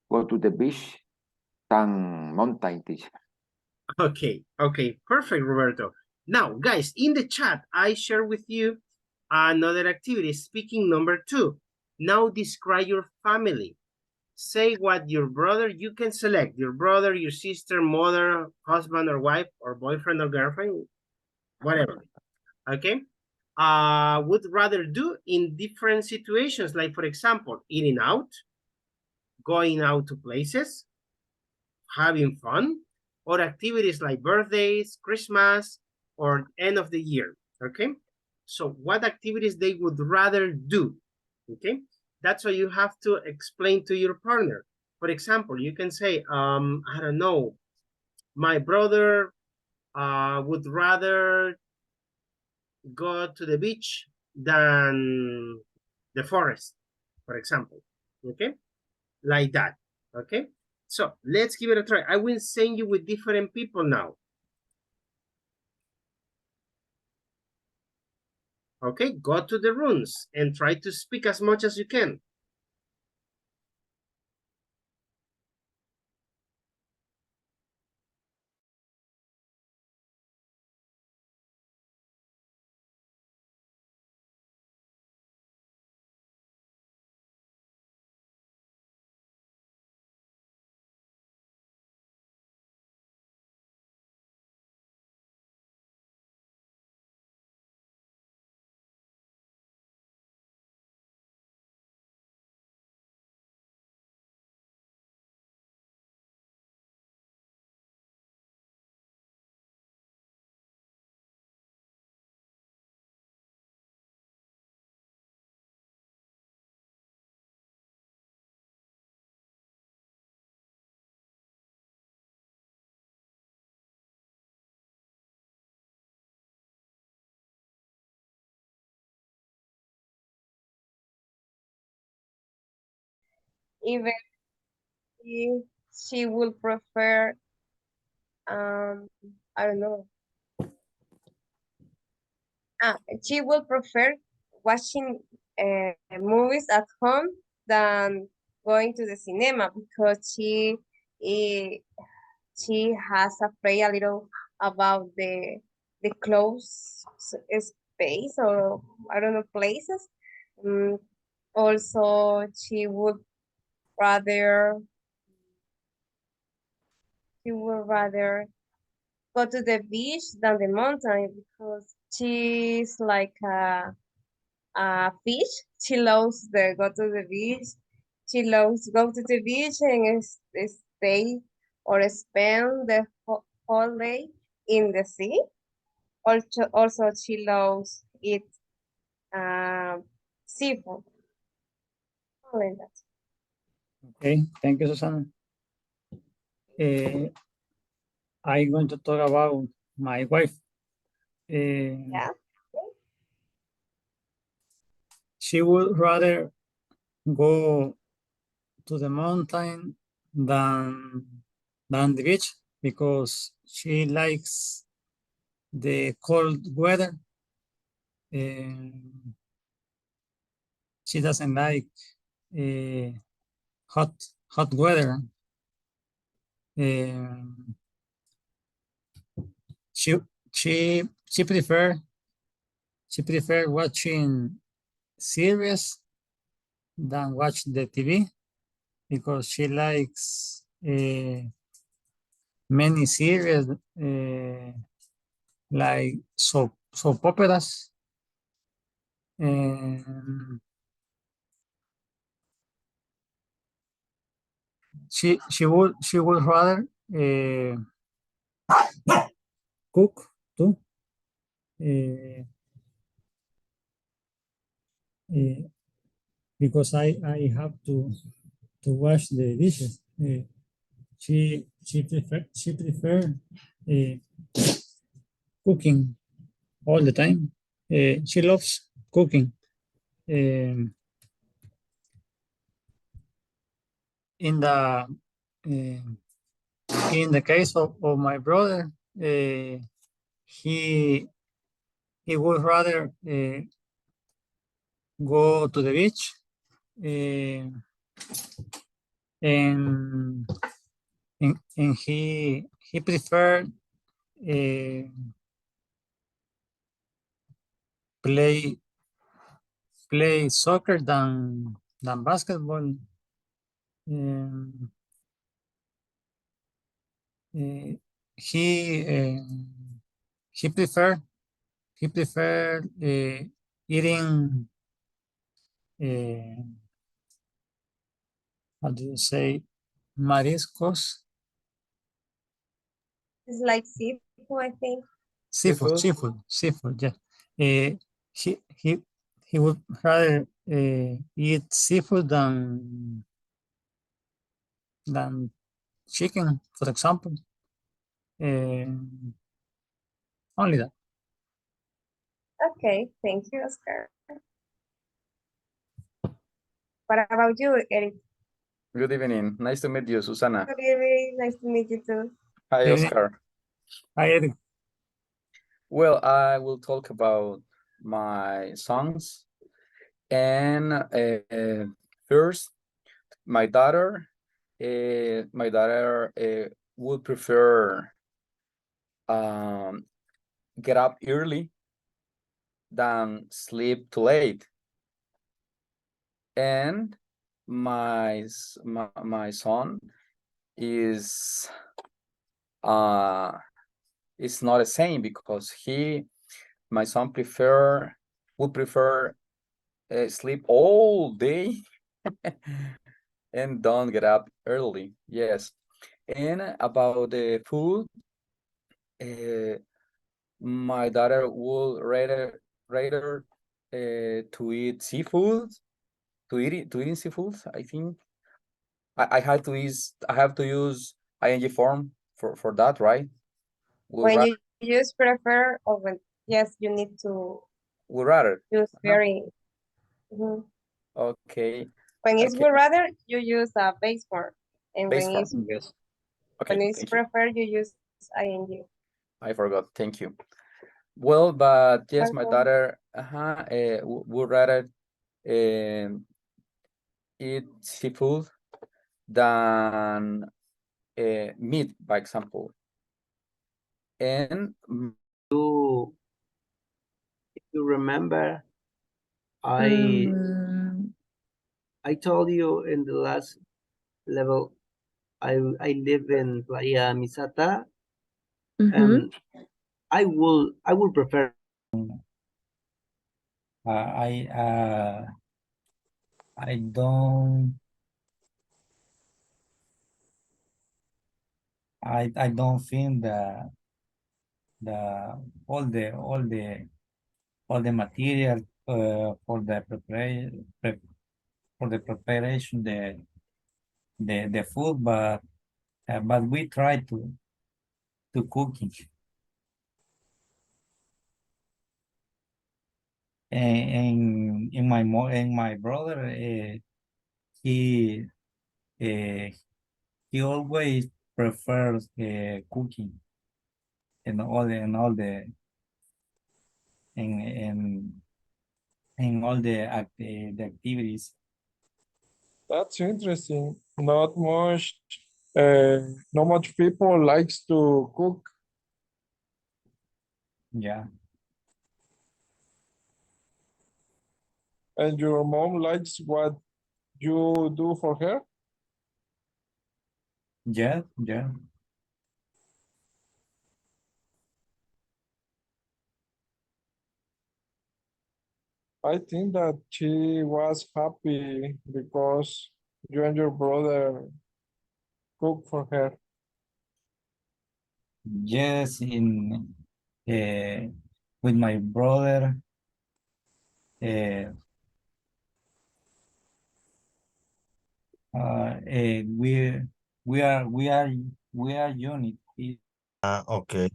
go to the beach than mountain, teacher. Okay, okay, perfect, Roberto. Now, guys, in the chat, I share with you another activity, speaking number 2. Now describe your family. Say what your brother, you can select your brother, your sister, mother, husband or wife, or boyfriend or girlfriend, whatever. Okay? Would rather do in different situations, like for example, eating out, going out to places, having fun, or activities like birthdays, Christmas, or end of the year, okay? So what activities they would rather do, okay? That's what you have to explain to your partner. For example, you can say, I don't know, my brother would rather go to the beach than the forest, for example, okay? Like that, okay? So let's give it a try. I will send you with different people now. Okay, go to the rooms and try to speak as much as you can. Even if she will prefer, I don't know. She will prefer watching movies at home than going to the cinema because she has afraid a little about the closed space, or I don't know, places. Also, she would rather go to the beach than the mountain because she's like a fish. She loves the go to the beach. She loves go to the beach and stay or spend the whole day in the sea. Also she loves eat seafood. Only that. Okay, thank you, Susana. I'm going to talk about my wife. Yeah. She would rather go to the mountain than the beach because she likes the cold weather. She doesn't like hot weather. She she prefer watching series than watch the TV because she likes many series like soap operas. She would rather cook too. Because I have to wash the dishes. She prefer cooking all the time. She loves cooking. In the case of my brother, he would rather go to the beach and he preferred play soccer than basketball. He prefer eating how do you say mariscos? It's like seafood, I think. Seafood, yeah. He would rather eat seafood than chicken, for example. Only that. Okay, thank you, Oscar. What about you, Eric? Good evening. Nice to meet you, Susana. Good evening. Nice to meet you too. Hi, Good evening. Oscar. Hi, Eric. Well, I will talk about my songs. And first, my daughter would prefer get up early than sleep too late. And my son is it's not the same because my son would prefer sleep all day and don't get up early. Yes. And about the food, my daughter would rather to eat seafood, to eating seafood. I think I have to use ing form for that, right? When you use prefer, or when yes, you need to would rather use very. Mhm. Okay. When it's Okay. would rather, you use a base form, and Base when form, it's yes. Okay, when it's thank you. prefer, you use ing. I forgot. Thank you. Well, but yes, my Welcome. daughter would rather eat seafood than meat, by example. And if you remember, Mm, I told you in the last level, I live in Playa Misata, and I will prefer. I don't think the all the material for the preparation for the preparation the food, but we try to cooking. And my brother, he he always prefers cooking and all the and in all the activities. That's interesting. Not much people likes to cook. Yeah. And your mom likes what you do for her? Yeah. I think that she was happy because you and your brother cook for her. Yes, in with my brother, we are unit. Okay.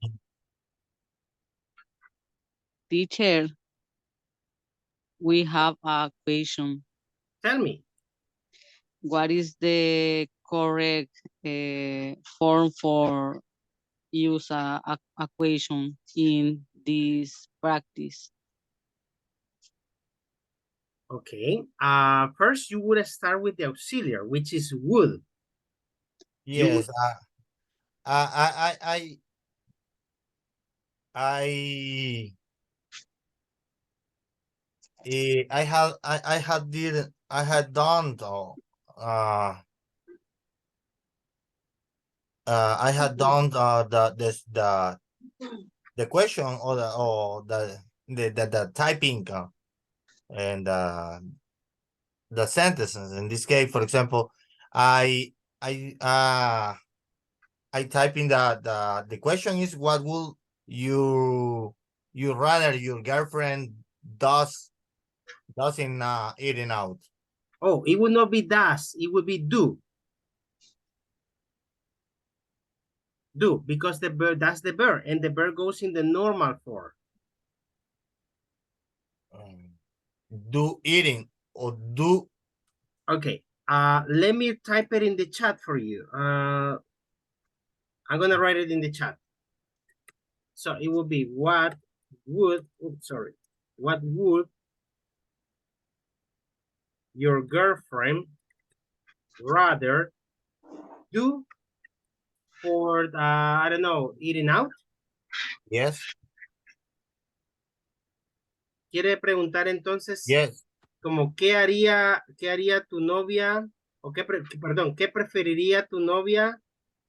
Teacher, we have a question. Tell me. What is the correct form for use a equation in this practice? Okay. First you would start with the auxiliary, which is would. Yes. I had done I had done the question or the typing and the sentences. In this case, for example, I type in the question is, what will you rather your girlfriend does in eating out? Oh, it would not be does, it would be do. Do, because the verb, that's the verb, and the verb goes in the normal form. Do eating or do. Okay, let me type it in the chat for you. I'm gonna write it in the chat. So it will be what would your girlfriend rather do for I don't know, eating out? Yes. ¿Quiere preguntar entonces? Yes. Como qué haría tu novia o qué preferiría tu novia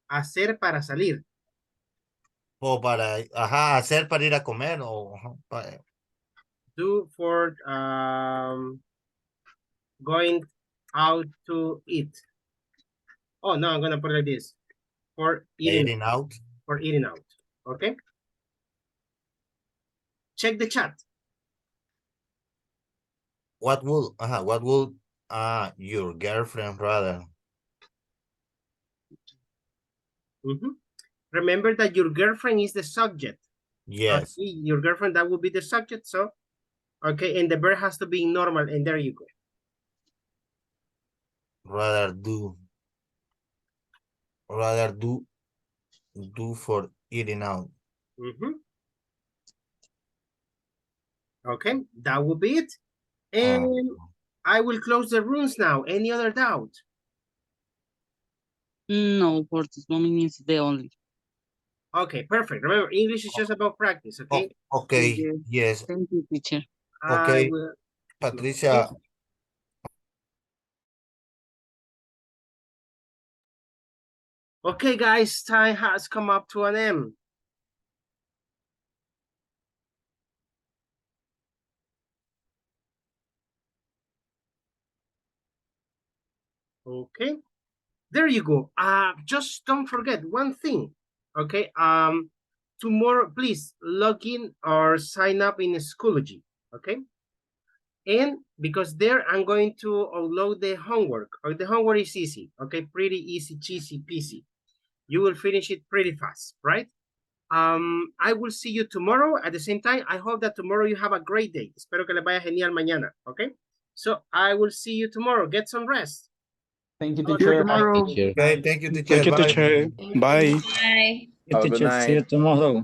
hacer para salir? O para hacer para ir a comer o Do for going out to eat. Oh no, I'm gonna put it like this. For eating out. For eating out. Okay. Check the chat. What will your girlfriend rather? Remember that your girlfriend is the subject. Yes. Okay? Your girlfriend, that would be the subject. So, okay, and the verb has to be normal, and there you go. Rather do for eating out. Okay, that will be it. And I will close the rooms now. Any other doubt? No, for this moment is the only. Okay, perfect. Remember, English is just about practice, okay? Okay, yes. Thank you, teacher. Okay, Patricia. Okay, guys, time has come up to an end. Okay, there you go. Just don't forget one thing. Okay, tomorrow, please log in or sign up in Schoology. Okay, And because there, I'm going to upload the homework. The homework is easy, okay? Pretty easy, cheesy, peasy. You will finish it pretty fast, right? I will see you tomorrow at the same time. I hope that tomorrow you have a great day. Espero que les vaya genial mañana, okay? So I will see you tomorrow. Get some rest. Thank you, Okay, teacher. bye. Okay, thank you, teacher. Thank you, Bye. teacher. Bye. Bye. Teacher, see you tomorrow.